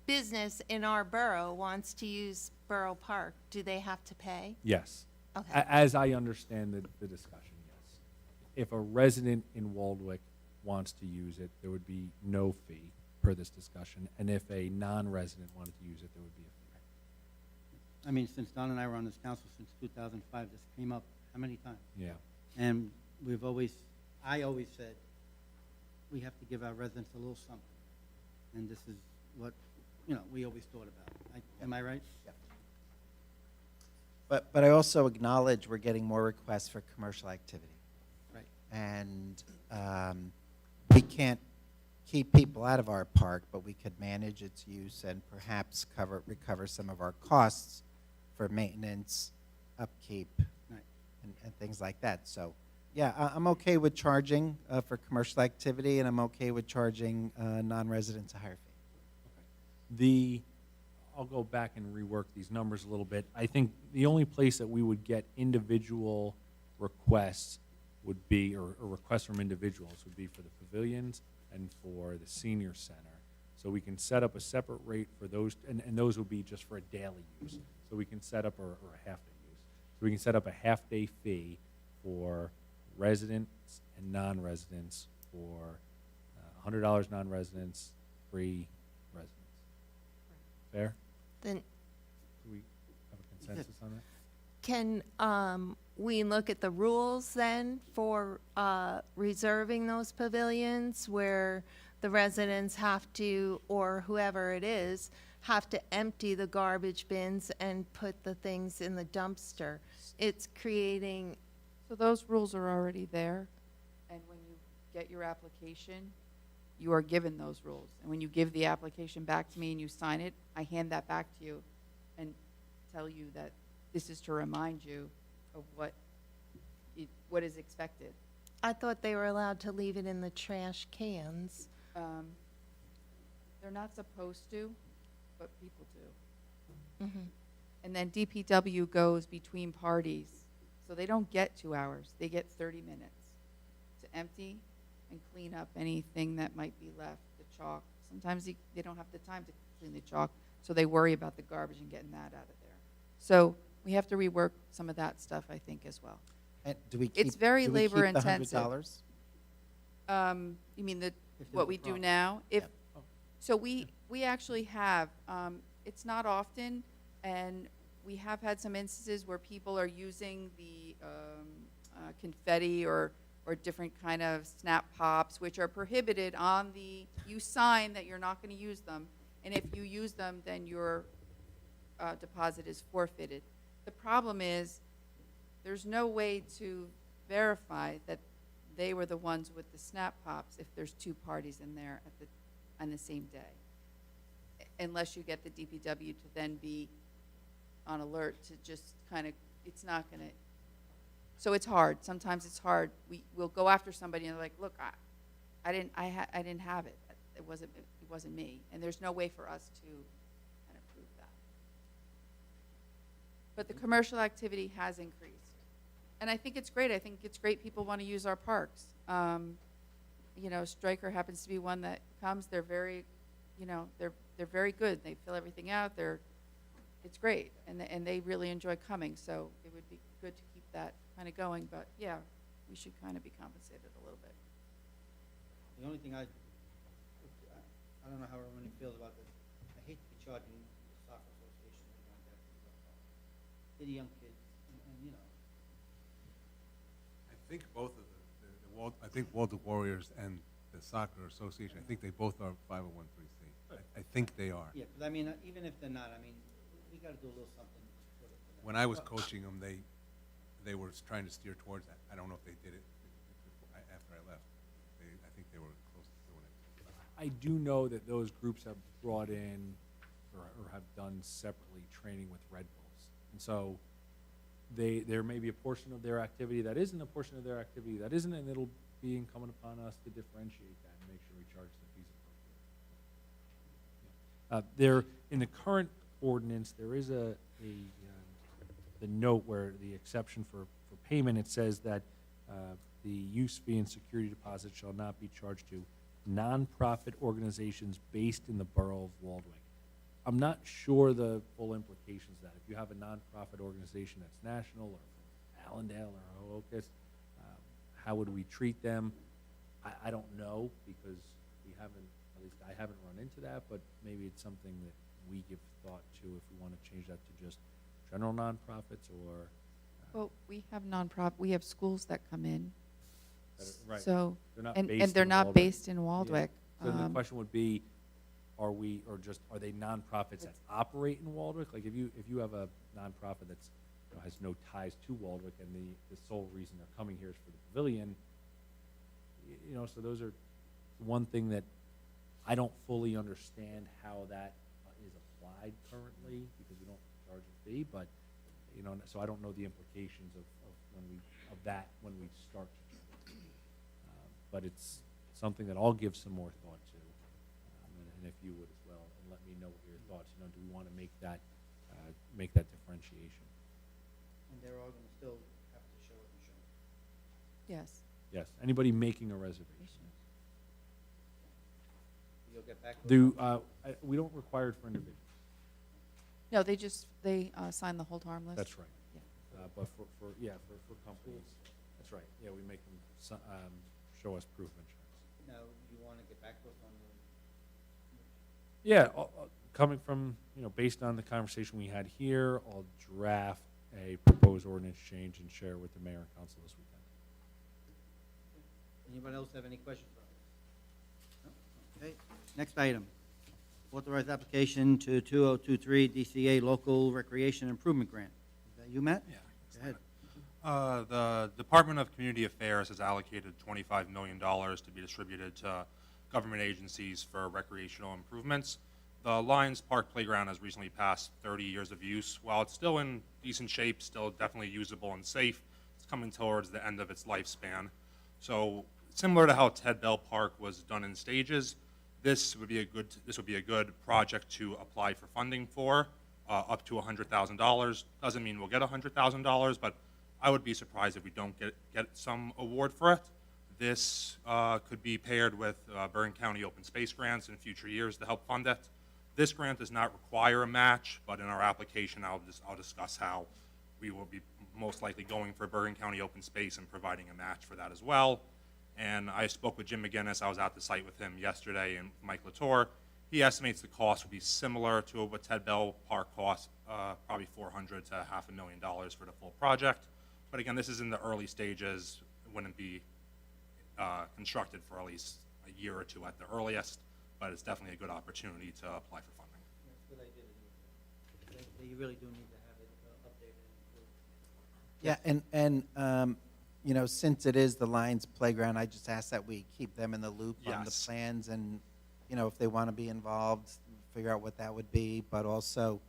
business in our borough wants to use Borough Park, do they have to pay? Yes. Okay. As I understand the discussion, yes. If a resident in Waldwick wants to use it, there would be no fee per this discussion. And if a non-resident wanted to use it, there would be a fee. I mean, since Don and I were on this council since 2005, this came up how many times? Yeah. And I always said, we have to give our residents a little something. And this is what, we always thought about. Am I right? Yeah. But I also acknowledge we're getting more requests for commercial activity. Right. And we can't keep people out of our park, but we could manage its use and perhaps recover some of our costs for maintenance, upkeep, Right. and things like that. So, yeah, I'm okay with charging for commercial activity, and I'm okay with charging non-residents a higher fee. I'll go back and rework these numbers a little bit. I think the only place that we would get individual requests would be, or requests from individuals would be for the pavilions and for the senior center. So we can set up a separate rate for those, and those would be just for a daily use. So we can set up, or a half-day use. So we can set up a half-day fee for residents and non-residents for $100 non-residents, free residents. Fair? Then Do we have a consensus on that? can we look at the rules then for reserving those pavilions where the residents have to, or whoever it is, have to empty the garbage bins and put the things in the dumpster? It's creating, So those rules are already there, and when you get your application, you are given those rules. And when you give the application back to me and you sign it, I hand that back to you and tell you that this is to remind you of what is expected. I thought they were allowed to leave it in the trash cans. They're not supposed to, but people do. Mhm. And then DPW goes between parties, so they don't get 2 hours, they get 30 minutes to empty and clean up anything that might be left, the chalk. Sometimes they don't have the time to clean the chalk, so they worry about the garbage and getting that out of there. So we have to rework some of that stuff, I think, as well. And do we It's keep, very do we keep the labor-intensive. $100? You mean If what there's we a do problem. now? If, Yep. so we actually have, it's not often, and we have had some instances where people are using the confetti or different kind of snap pops, which are prohibited on you sign that you're not going to use them, and if you use them, then your deposit is forfeited. The problem is, there's no way to verify that they were the ones with the snap pops if there's two parties in there on the same day. Unless you get the DPW to then be on alert to just kind of, it's not going to, so it's hard. Sometimes it's hard. We'll go after somebody and they're like, look, I didn't have it. It wasn't me. And there's no way for us to kind of prove that. But the commercial activity has increased. And I think it's great. I think it's great people want to use our parks. Stryker happens to be one that comes. They're very, they're very good. They fill everything out. It's great, and they really enjoy coming. So it would be good to keep that kind of going. But yeah, we should kind of be compensated a little bit. The only thing I don't know how everyone feels about this. I hate to be charging the soccer association or like that. They're the young kids, and I think both of I think Waldwick Warriors and the Soccer Association, I think they both are 501(c)(3). I think they are. Yeah, because I mean, even if they're not, I mean, we got to do a little something for them. When I was coaching them, they were trying to steer towards that. I don't know if they did it after I left. I think they were close to doing it. I do know that those groups have brought in or have done separately training with Red Bulls. And so there may be a portion of their activity that isn't a portion of their activity that isn't, and it'll be incumbent upon us to differentiate that and make sure we charge the fees appropriately. In the current ordinance, there is the note where the exception for for payment, it says that the use fee and security deposit shall not be charged to nonprofit organizations based in the borough of Waldwick. I'm not sure the full implications of that. If you have a nonprofit organization that's national or from Allendale or Hohokus, how would we treat them? I don't know, because we haven't, at least I haven't run into that, but maybe it's something that we give thought to if we want to change that to just general nonprofits or. Well, we have schools that come in, Right. so, They're not and based they're in not Waldwick. based in Waldwick. So the question would be, are they nonprofits that operate in Waldwick? Like if you have a nonprofit that's, has no ties to Waldwick and the sole reason they're coming here is for the pavilion, so those are one thing that I don't fully understand how that is applied currently, because we don't charge a fee, but, so I don't know the implications of when we start to charge. But it's something that I'll give some more thought to, and if you would as well, and let me know what your thoughts, do we want to make that differentiation? And they're all gonna still have to show insurance. Yes. Yes, anybody making a reservation. You'll get back to us on We don't require it for individuals. No, they sign the hold harmless. That's right. Yeah. But for companies, that's right. Yeah, we make them show us proof of insurance. Now, you wanna get back to us on the, Yeah, coming from, based on the conversation we had here, I'll draft a proposed ordinance change and share with the mayor and council this weekend. anybody else have any questions for us? No? Okay, next item. Authorized application to 2023 DCA Local Recreation Improvement Grant. Is that you, Matt? Yeah. Go ahead. The Department of Community Affairs has allocated $25 million to be distributed to government agencies for recreational improvements. The Lions Park Playground has recently passed 30 years of use. While it's still in decent shape, still definitely usable and safe, it's coming towards the end of its lifespan. So similar to how Ted Bell Park was done in stages, this would be a good project to apply for funding for, up to $100,000. Doesn't mean we'll get $100,000, but I would be surprised if we don't get some award for it. This could be paired with Bergen County open space grants in future years to help fund it. This grant does not require a match, but in our application, I'll discuss how we will be most likely going for Bergen County open space and providing a match for that as well. And I spoke with Jim McGinnis. I was at the site with him yesterday, and Mike Latour. He estimates the cost would be similar to what Ted Bell Park cost, probably $400,000 to $500,000 for the full project. But again, this is in the early stages. It wouldn't be constructed for at least a year or two at the earliest, but it's definitely a good opportunity to apply for funding. That's a good idea to do it. You really do need to have it updated and improved. Yeah, and since it is the Lions Playground, I just ask that we keep them in the loop on the Yes. plans, and, if they want to be involved, figure out what that would be, but also,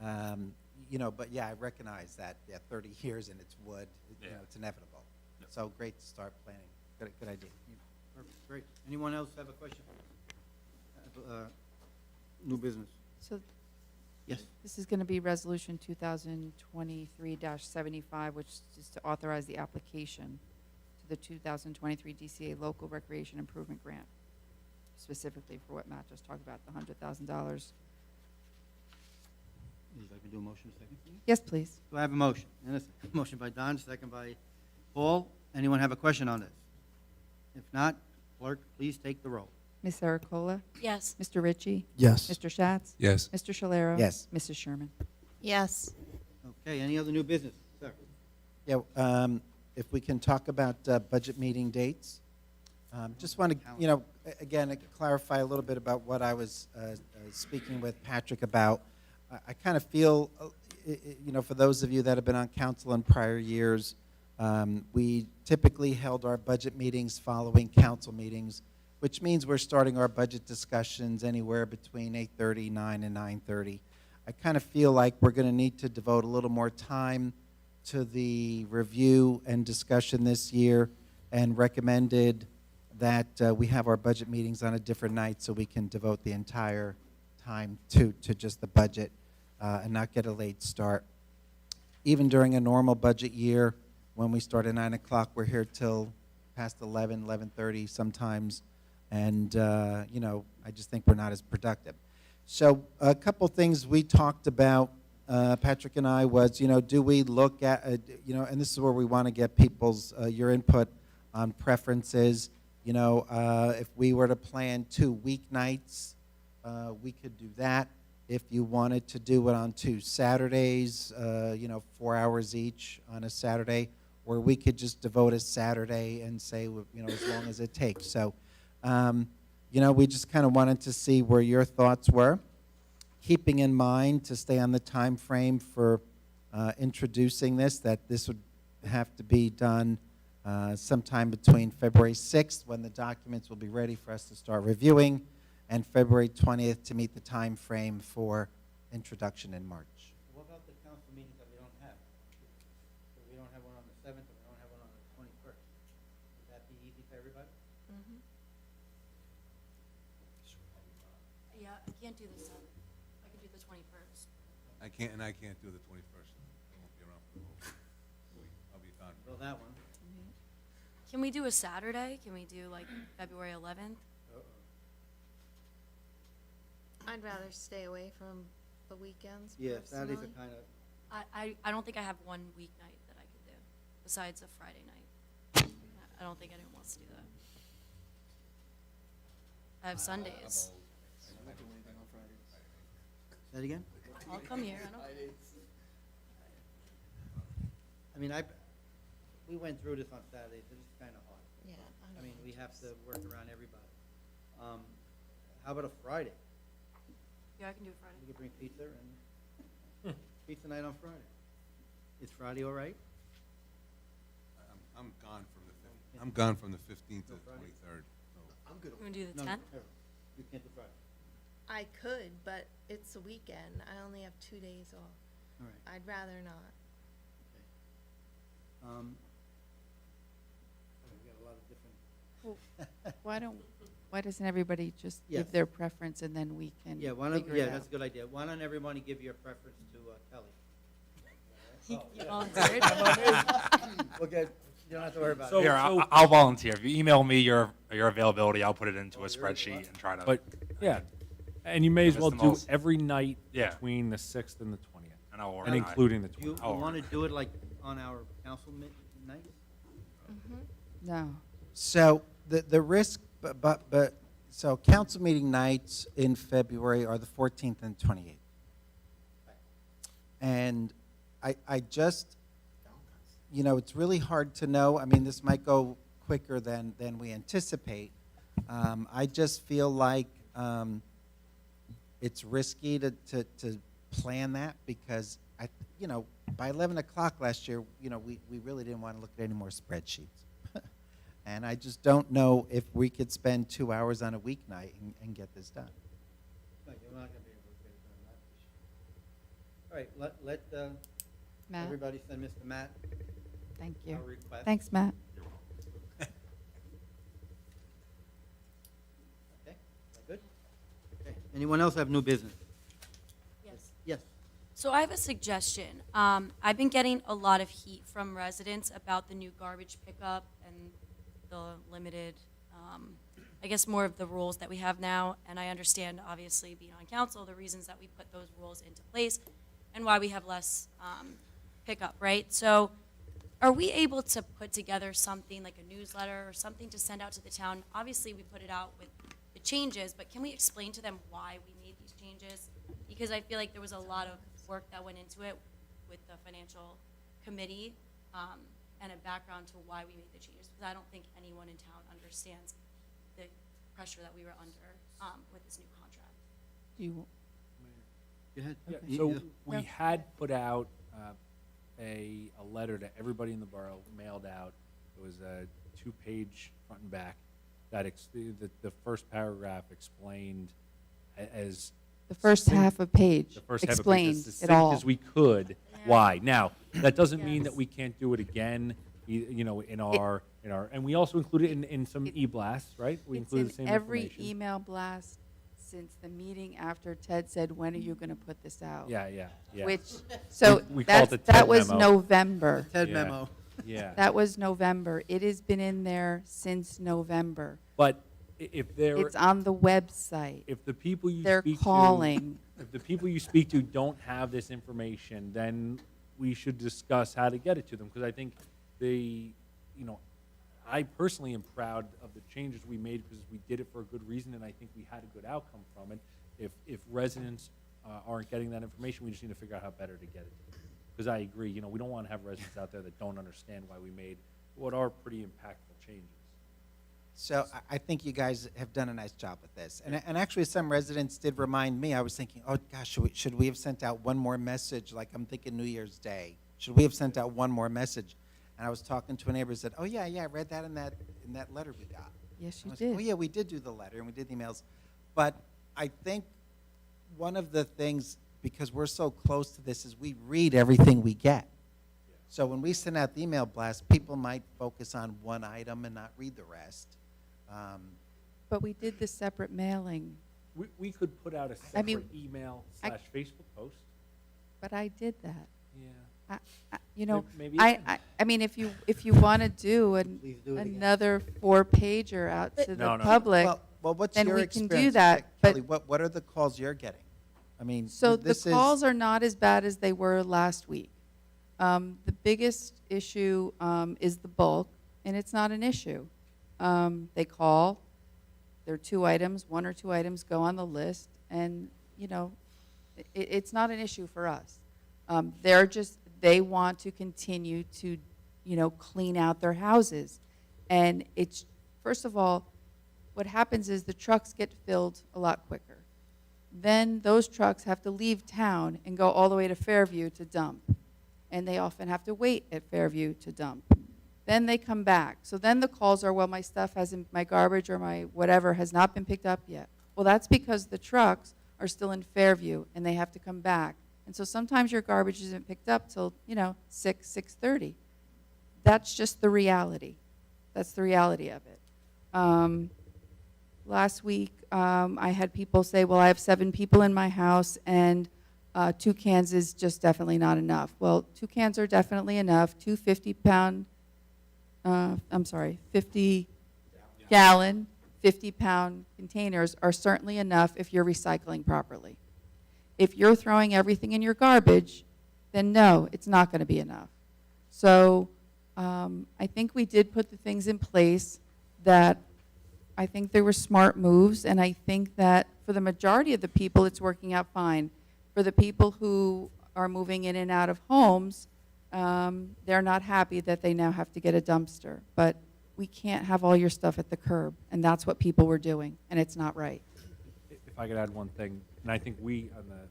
but yeah, I recognize that, 30 years and it's wood, it's inevitable. Yep. So great to start planning. Good idea. Perfect, great. Anyone else have a question? New business? So Yes. this is going to be Resolution 2023-75, which is to authorize the application to the 2023 DCA Local Recreation Improvement Grant, specifically for what Matt just talked about, the $100,000. Would you like me to do a motion a second, please? Yes, please. Do I have a motion? And a second. Motion by Don, second by Paul. Anyone have a question on this? If not, clerk, please take the roll. Ms. Ericola? Yes. Mr. Ritchie? Yes. Mr. Schatz? Yes. Mr. Shalero? Yes. Mrs. Sherman? Yes. Okay, any other new business? Sir? Yeah, if we can talk about budget meeting dates. Just want to, again, clarify a little bit about what I was speaking with Patrick about. I kind of feel, for those of you that have been on council in prior years, we typically held our budget meetings following council meetings, which means we're starting our budget discussions anywhere between 8:30, 9, and 9:30. I kind of feel like we're going to need to devote a little more time to the review and discussion this year, and recommended that we have our budget meetings on a different night so we can devote the entire time to just the budget and not get a late start. Even during a normal budget year, when we start at 9 o'clock, we're here till past 11, 11:30 sometimes, and, I just think we're not as productive. So a couple things we talked about, Patrick and I, was, do we look at, and this is where we want to get people's, your input on preferences. If we were to plan 2 weeknights, we could do that. If you wanted to do it on 2 Saturdays, 4 hours each on a Saturday, or we could just devote a Saturday and say, as long as it takes. So, we just kind of wanted to see where your thoughts were, keeping in mind to stay on the time frame for introducing this, that this would have to be done sometime between February 6th, when the documents will be ready for us to start reviewing, and February 20th to meet the time frame for introduction in March. What about the council meetings that we don't have? So we don't have one on the 7th, and we don't have one on the 21st. Would that be easy for everybody? Yeah, I can't do the 7th. I can do the 21st. I can't do the 21st. I won't be around for the whole week. I'll be gone. Well, that one. Can we do a Saturday? Can we do like February 11th? I'd rather stay away from the weekends Yeah, Saturdays are personally. kind of, I don't think I have one weeknight that I could do, besides a Friday night. I don't think anyone wants to do that. I have Sundays. that again? I'll come here. I don't. I mean, we went through this on Saturdays, it is kind of hard. Yeah. I mean, we have to work around everybody. How about a Friday? Yeah, I can do Friday. We could bring pizza and pizza night on Friday. Is Friday all right? I'm gone from the 15th. I'm gone from the 15th to No the Friday? 23rd. So You want to do the No, 10th? no, you can't do Friday. I could, but it's a weekend. I only have 2 days off. All right. I'd rather not. We got a lot of different. Why doesn't everybody just Yes. give their preference and then we can Yeah, figure it out? that's a good idea. Why don't everybody give your preference to Kelly? You volunteered? Okay, you don't have to worry about So- it. Here, I'll volunteer. If you email me your availability, I'll put it into a spreadsheet and try to. But, yeah, and you may as That's well the do most- every night Yeah. between the 6th and the 20th, and I'll and organize. including the You 20th. want to do it like on our council night? No. So the risk, so council meeting nights in February are the 14th and 28th. And I just, it's really hard to know. I mean, this might go quicker than we anticipate. I just feel like it's risky to plan that because, by 11 o'clock last year, we really didn't want to look at any more spreadsheets. And I just don't know if we could spend 2 hours on a weeknight and get this done. No, you're not going to be able to get it done that this year. All right, let Matt, everybody send Mr. Matt thank our you. request. Thanks, Matt. Okay, is that good? Okay, anyone else have new business? Yes. Yes. So I have a suggestion. I've been getting a lot of heat from residents about the new garbage pickup and the limited, I guess more of the rules that we have now. And I understand, obviously, being on council, the reasons that we put those rules into place and why we have less pickup, right? So are we able to put together something like a newsletter or something to send out to the town? Obviously, we put it out with the changes, but can we explain to them why we made these changes? Because I feel like there was a lot of work that went into it with the financial committee and a background to why we made the changes, because I don't think anyone in town understands the pressure that we were under with this new contract. Do you, Go ahead. Yeah, You- so you- we had put out a letter to everybody in the borough, mailed out. It was a 2-page front and back that the first paragraph explained as the first half of page the first half of explained as it succinct all. as we could. Why? Now, that doesn't mean that Yes. we can't do it again, in our, and we also included it in some It- e-blasts, right? We It's included in the same every information. email blast since the meeting after Ted said, when are you going to put this out? Yeah. Which, so We call it the Ted that was memo. November. Ted Yeah. memo. Yeah. That was November. It has been in there since November. But if there, It's on the website. if the people you They're speak calling. to, if the people you speak to don't have this information, then we should discuss how to get it to them. Because I think I personally am proud of the changes we made because we did it for a good reason, and I think we had a good outcome from it. If residents aren't getting that information, we just need to figure out how better to get it to them. Because I agree, we don't want to have residents out there that don't understand why we made what are pretty impactful changes. So I think you guys have done a nice job with this. And actually, some residents did remind me, I was thinking, oh gosh, should we have sent out one more message? Like, I'm thinking New Year's Day. Should we have sent out one more message? And I was talking to a neighbor who said, oh yeah, I read that in that letter we got. Yes, I you was like, did. oh yeah, we did do the letter and we did the emails. But I think one of the things, because we're so close to this, is we read everything we get. So when we send out the email blast, people might focus on one item and not read the rest. But we did the separate mailing. We could put out a I mean, separate email I- / Facebook post. But I did that. Yeah. Maybe I mean, if you want to do Please do it again. another 4-pager out to the No. public, Well, what's then your we can do experience? that, but- Kelly, what are the calls you're getting? I mean, so the this is- calls are not as bad as they were last week. The biggest issue is the bulk, and it's not an issue. They call, there are 2 items, 1 or 2 items go on the list, and, it's not an issue for us. They want to continue to, clean out their houses. And it's, first of all, what happens is the trucks get filled a lot quicker. Then those trucks have to leave town and go all the way to Fairview to dump. And they often have to wait at Fairview to dump. Then they come back. So then the calls are, well, my stuff hasn't, my garbage or my whatever has not been picked up yet. Well, that's because the trucks are still in Fairview and they have to come back. And so sometimes your garbage isn't picked up till, 6:30. That's just the reality. That's the reality of it. Last week, I had people say, well, I have 7 people in my house and 2 cans is just definitely not enough. Well, 2 cans are definitely enough. 2 50-gallon, 50-pound containers are certainly enough if you're recycling properly. If you're throwing everything in your garbage, then no, it's not going to be enough. So I think we did put the things in place that I think they were smart moves, and I think that for the majority of the people, it's working out fine. For the people who are moving in and out of homes, they're not happy that they now have to get a dumpster. But we can't have all your stuff at the curb, and that's what people were doing, and it's not right. If I could add one thing, and I think we on the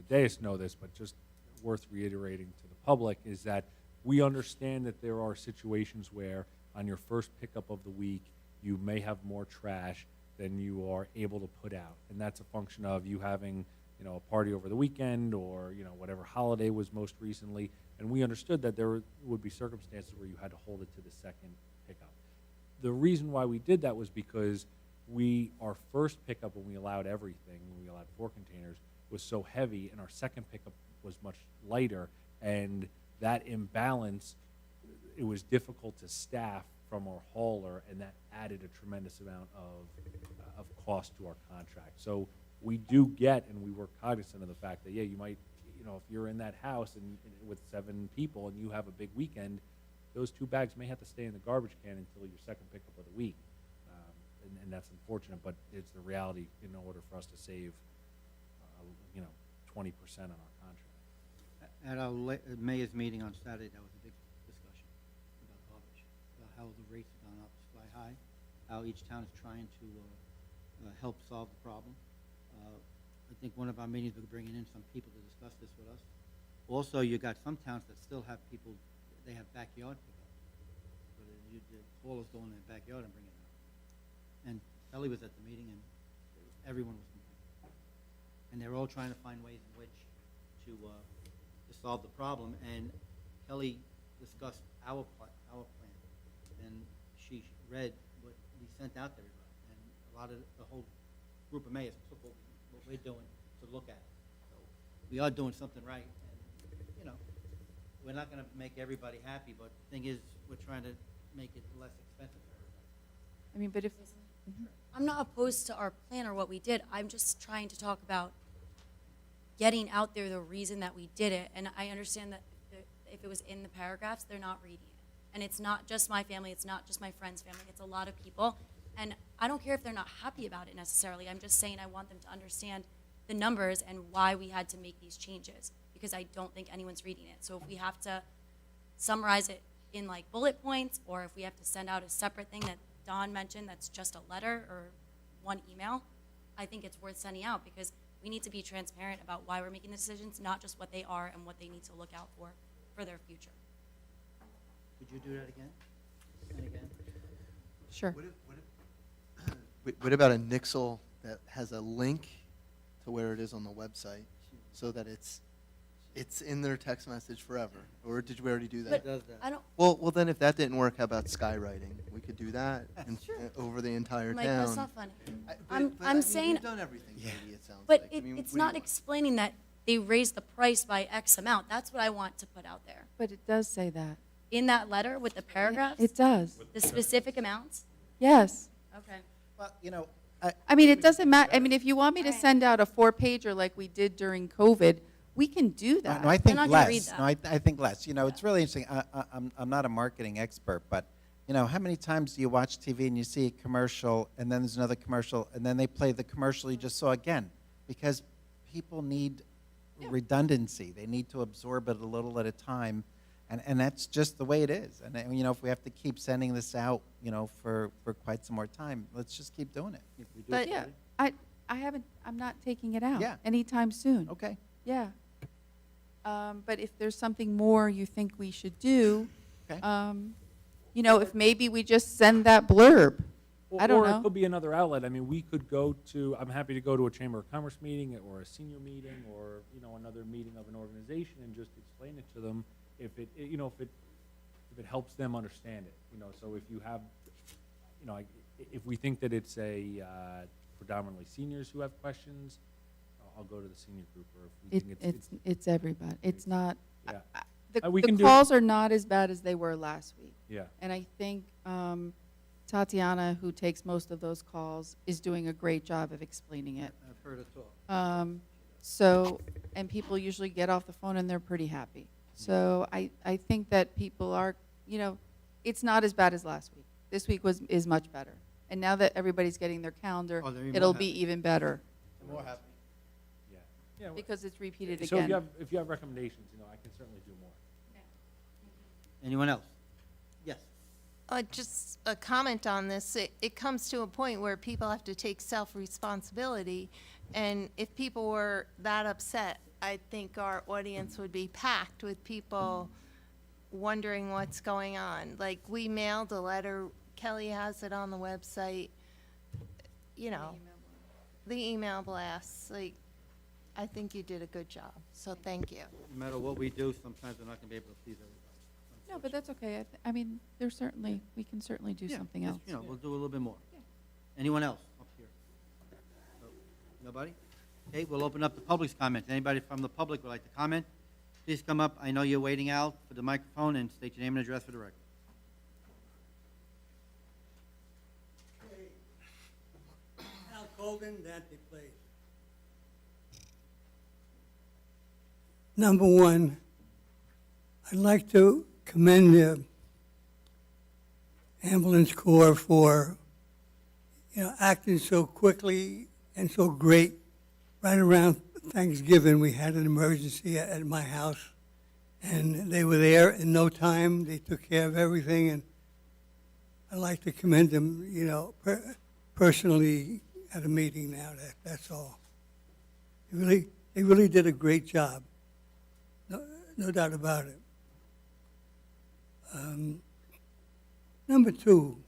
dais know this, but just worth reiterating to the public, is that we understand that there are situations where on your first pickup of the week, you may have more trash than you are able to put out. And that's a function of you having, a party over the weekend or, whatever holiday was most recently. And we understood that there would be circumstances where you had to hold it to the second pickup. The reason why we did that was because our first pickup, when we allowed everything, when we allowed 4 containers, was so heavy, and our second pickup was much lighter. And that imbalance, it was difficult to staff from our hauler, and that added a tremendous amount of cost to our contract. So we do get, and we were cognizant of the fact that, you might, if you're in that house and with 7 people and you have a big weekend, those 2 bags may have to stay in the garbage can until your second pickup of the week. And that's unfortunate, but it's the reality in order for us to save, 20% on our contract. At our mayor's meeting on Saturday, that was a big discussion about garbage, about how the rates have gone up sky high, how each town is trying to help solve the problem. I think one of our meetings, we're bringing in some people to discuss this with us. Also, you got some towns that still have people, they have backyard pickup. So the haulers go in their backyard and bring it out. And Kelly was at the meeting, and everyone was complaining. And they're all trying to find ways in which to solve the problem. And Kelly discussed our plan, and she read what we sent out to everybody. And a lot of the whole group of mayors took what we're doing to look at it. So we are doing something right. And, we're not gonna make everybody happy, but the thing is, we're trying to make it less expensive for everybody. I mean, but if, I'm not opposed to our plan or what we did. I'm just trying to talk about getting out there the reason that we did it. And I understand that if it was in the paragraphs, they're not reading it. And it's not just my family, it's not just my friend's family, it's a lot of people. And I don't care if they're not happy about it necessarily. I'm just saying I want them to understand the numbers and why we had to make these changes, because I don't think anyone's reading it. So if we have to summarize it in like bullet points, or if we have to send out a separate thing that Don mentioned that's just a letter or one email, I think it's worth sending out, because we need to be transparent about why we're making the decisions, not just what they are and what they need to look out for their future. Could you do that again? And again? sure. What about a nixle that has a link to where it is on the website, so that it's in their text message forever? Or did we already do that? It does that. I don't, Well, then if that didn't work, how about skywriting? We could do that over the entire Mike, town. that's not funny. I I'm mean, saying- You've done everything, Katie, it sounds But like. I mean, it's what do not you want? explaining that they raised the price by X amount. That's what I want to put out there. But it does say that. In that letter with the paragraphs, It does, the specific amounts? yes. Okay. Well, I mean, it doesn't matter, I mean, if you want me to Alright. send out a 4-pager like we did during COVID, we can do that. No, I think not gonna read less. that. No, I think less. It's really interesting. I'm not a marketing expert, but, how many times do you watch TV and you see a commercial, and then there's another commercial, and then they play the commercial you just saw again? Because people need redundancy. They need to absorb it a little at a time, and that's just the way it is. And, if we have to keep sending this out, for quite some more time, let's just keep doing it. If we do But- it, Yeah, I'm not taking it out Yeah. anytime soon. Okay. Yeah. But if there's something more you think we should do, Okay. if maybe we just send that blurb. I don't Or know. it could be another outlet. I mean, we could go to, I'm happy to go to a Chamber of Commerce meeting or a senior meeting or, another meeting of an organization and just explain it to them if it helps them understand it. So if you have, if we think that it's predominantly seniors who have questions, I'll go to the senior group, or if we think It's everybody. It's not, yeah, the we can do it. calls are not as bad as they were last week. yeah. And I think Tatiana, who takes most of those calls, is doing a great job of explaining it. I've heard it talk. And people usually get off the phone and they're pretty happy. So I think that people are, it's not as bad as last week. This week is much better. And now that everybody's getting their calendar, Oh, they're even it'll more be even better More happy. Yeah. because it's repeated So again. if you have recommendations, I can certainly do more. Anyone else? Yes. Just a comment on this. It comes to a point where people have to take self-responsibility, and if people were that upset, I think our audience would be packed with people wondering what's going on. Like, we mailed a letter, Kelly has it on the website, the email blasts, I think you did a good job, so thank you. No matter what we do, sometimes we're not gonna be able to please everybody. No, but that's okay. I mean, we can certainly do Yeah, something just, else. we'll do a little bit more. Anyone else up here? No- Nobody? Okay, we'll open up the public's comment. Anybody from the public would like to comment? Please come up. I know you're waiting out for the microphone, and state your name and address for the record. Al Colgan, Dante Place. Number one, I'd like to commend the ambulance corps for, acting so quickly and so great. Right around Thanksgiving, we had an emergency at my house, and they were there in no time. They took care of everything, and I'd like to commend them, personally at a meeting now. That's all. They really did a great job. No doubt about it. Number two,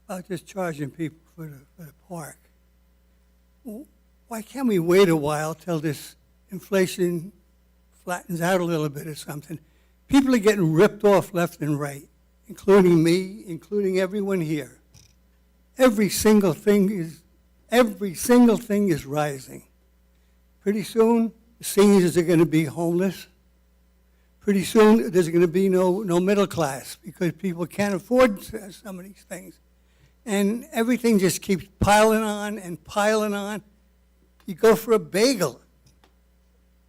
about just charging people for the park. Why can't we wait a while till this inflation flattens out a little bit or something? People are getting ripped off left and right, including me, including everyone here. Every single thing is rising. Pretty soon, the seniors are going to be homeless. pretty soon there's going to be no middle class because people can't afford some of these things. And everything just keeps piling on and piling on. You go for a bagel,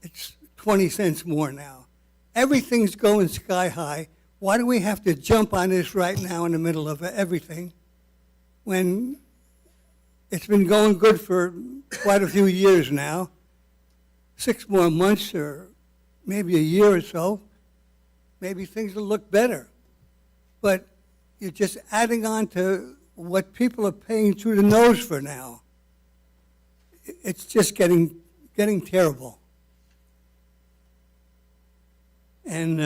it's 20 cents more now. Everything's going sky high. Why do we have to jump on this right now in the middle of everything when it's been going good for quite a few years now? 6 more months or maybe a year or so, maybe things will look better. But you're just adding on to what people are paying through the nose for now. It's just getting terrible. And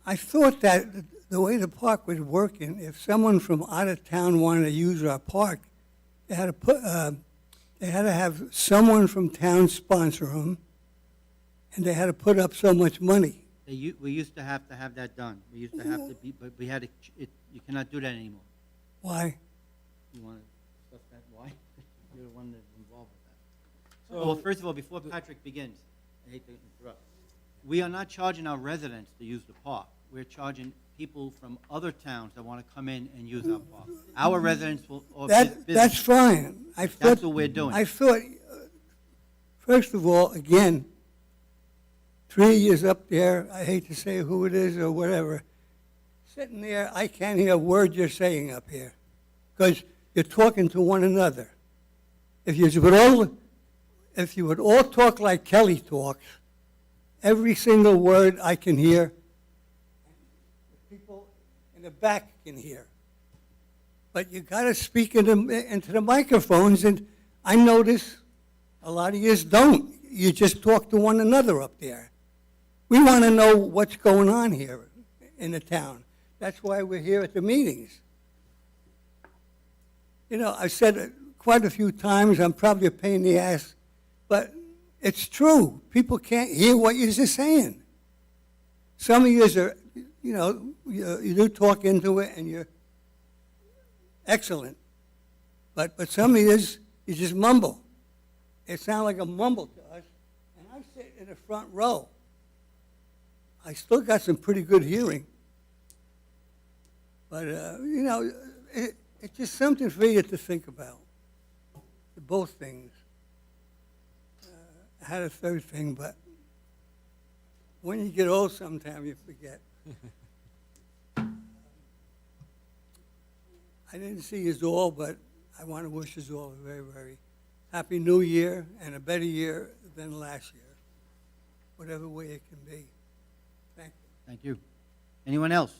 I thought that the way the park was working, if someone from out of town wanted to use our park, they had to have someone from town sponsor them, and they had to put up so much money. We used to have that done. We used to have to be, but we had to, you cannot do that anymore. Why? You want to discuss that? Why? You're the one that's involved with that. Well, first of all, before Patrick begins, I hate to interrupt. We are not charging our residents to use the park. We're charging people from other towns that want to come in and use our park. Our residents will, or That's business, fine. that's what we're doing. I thought, first of all, again, 3 years up there, I hate to say who it is or whatever, sitting there, I can't hear a word you're saying up here because you're talking to one another. If you would all talk like Kelly talks, every single word I can hear, people in the back can hear. But you got to speak into the microphones, and I notice a lot of you don't. You just talk to one another up there. We want to know what's going on here in the town. That's why we're here at the meetings. You know, I've said it quite a few times, I'm probably a pain in the ass, but it's true. People can't hear what you're just saying. Some of you are, you know, you do talk into it and you're excellent. But some of you just mumble. It sounds like a mumble to us. And I sit in the front row. I still got some pretty good hearing. But, you know, it's just something for you to think about. Both things. I had a third thing, but when you get old, sometimes you forget. I didn't see you all, but I want to wish you all a very, very happy new year and a better year than last year, whatever way it can be. Thank you. Thank you. Anyone else?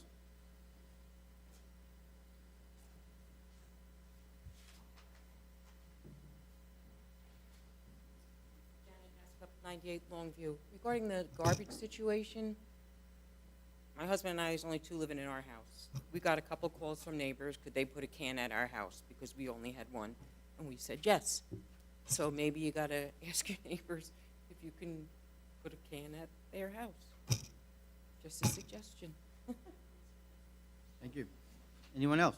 Janet Haskell, 98 Longview. Regarding the garbage situation, my husband and I is only two living in our house. We got a couple calls from neighbors, could they put a can at our house, because we only had one, and we said yes. So maybe you gotta ask your neighbors if you can put a can at their house. Just a suggestion. Thank you. Anyone else?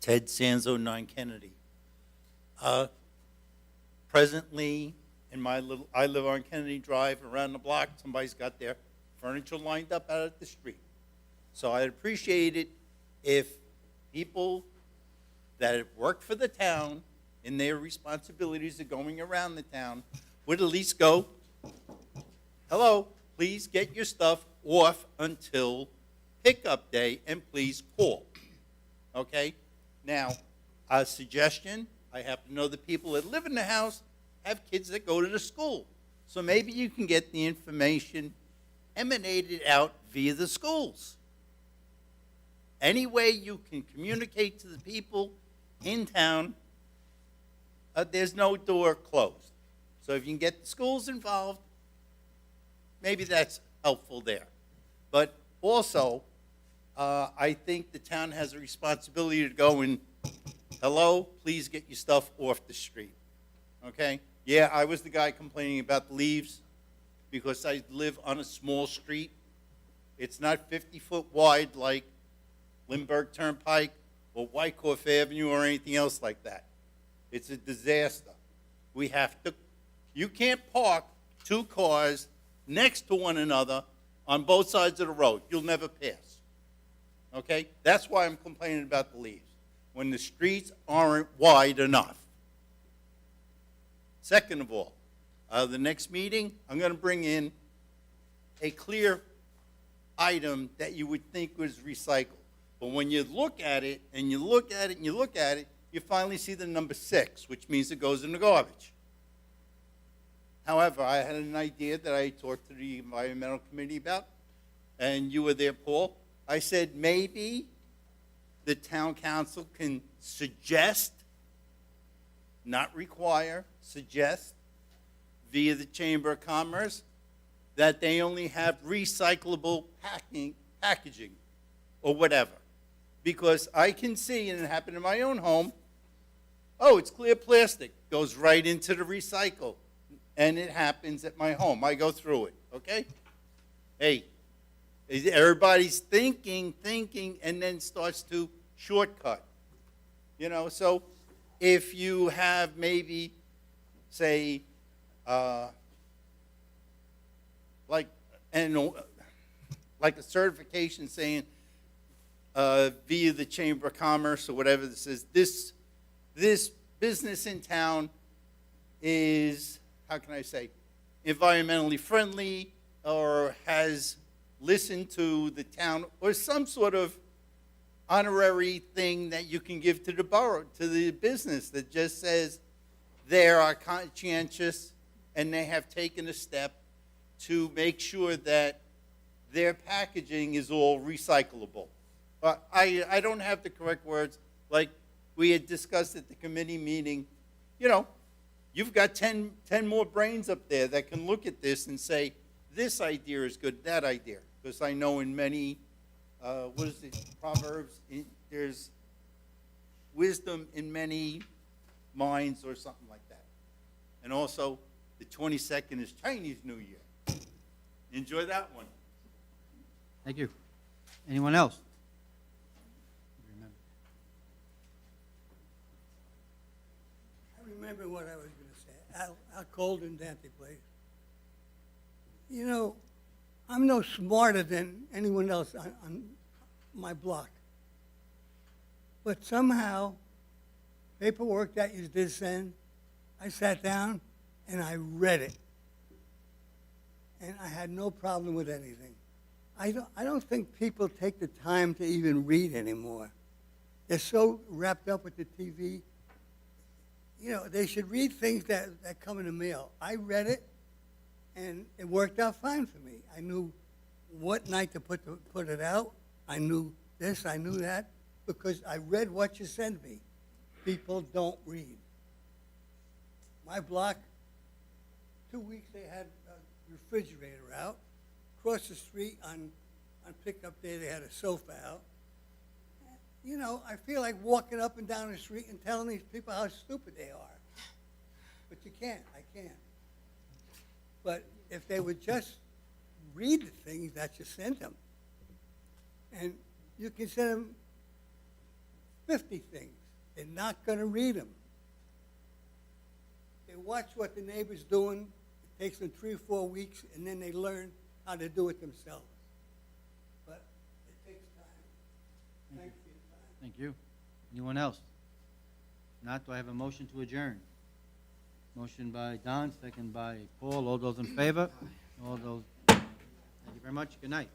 Ted Sanzo, 9 Kennedy. Presently, I live on Kennedy Drive, around the block, somebody's got their furniture lined up out at the street. So I'd appreciate it if people that have worked for the town in their responsibilities of going around the town would at least go, hello, please get your stuff off until pickup day, and please call, okay? Now, a suggestion, I happen to know the people that live in the house have kids that go to the school. So maybe you can get the information emanated out via the schools. Any way you can communicate to the people in town, there's no door closed. So if you can get the schools involved, maybe that's helpful there. But also, I think the town has a responsibility to go and, hello, please get your stuff off the street, okay? Yeah, I was the guy complaining about the leaves because I live on a small street. It's not 50-foot wide like Lindbergh Turnpike or Wyckoff Avenue or anything else like that. It's a disaster. We have to, you can't park two cars next to one another on both sides of the road. You'll never pass. Okay? That's why I'm complaining about the leaves, when the streets aren't wide enough. Second of all, the next meeting, I'm going to bring in a clear item that you would think was recycled. But when you look at it, and you look at it, and you look at it, you finally see the number 6, which means it goes in the garbage. However, I had an idea that I talked to the environmental committee about, and you were there, Paul. I said maybe the town council can suggest, not require, suggest via the Chamber of Commerce that they only have recyclable packaging or whatever. Because I can see, and it happened in my own home, oh, it's clear plastic, goes right into the recycle. And it happens at my home. I go through it, okay? Hey, everybody's thinking, and then starts to shortcut. You know, so if you have maybe, say, like a certification saying via the Chamber of Commerce or whatever that says this business in town is, how can I say, environmentally friendly or has listened to the town or some sort of honorary thing that you can give to the borough, to the business that just says they are conscientious and they have taken a step to make sure that their packaging is all recyclable. I don't have the correct words. Like we had discussed at the committee meeting, you know, you've got 10 more brains up there that can look at this and say, this idea is good, that idea. Because I know in many, what is it, Proverbs, there's wisdom in many minds or something like that. And also, the 22nd is Chinese New Year. Enjoy that one. Thank you. Anyone else? I remember what I was going to say. Al Colden, Dante Place. You know, I'm no smarter than anyone else on my block. But somehow, paperwork that you did send, I sat down and I read it. And I had no problem with anything. I don't think people take the time to even read anymore. They're so wrapped up with the TV. You know, they should read things that come in the mail. I read it, and it worked out fine for me. I knew what night to put it out. I knew this, I knew that, because I read what you sent me. People don't read. My block, 2 weeks they had a refrigerator out. Across the street on pickup day, they had a sofa out. You know, I feel like walking up and down the street and telling these people how stupid they are. But you can't, I can't. But if they would just read the things that you sent them, and you can send them 50 things, they're not going to read them. They watch what the neighbor's doing, it takes them 3 or 4 weeks, and then they learn how to do it themselves. But it takes time. Thanks for your time. Thank you. Anyone else? Not, do I have a motion to adjourn? Motion by Don, second by Paul. All those in favor? All those. Thank you very much. Good night.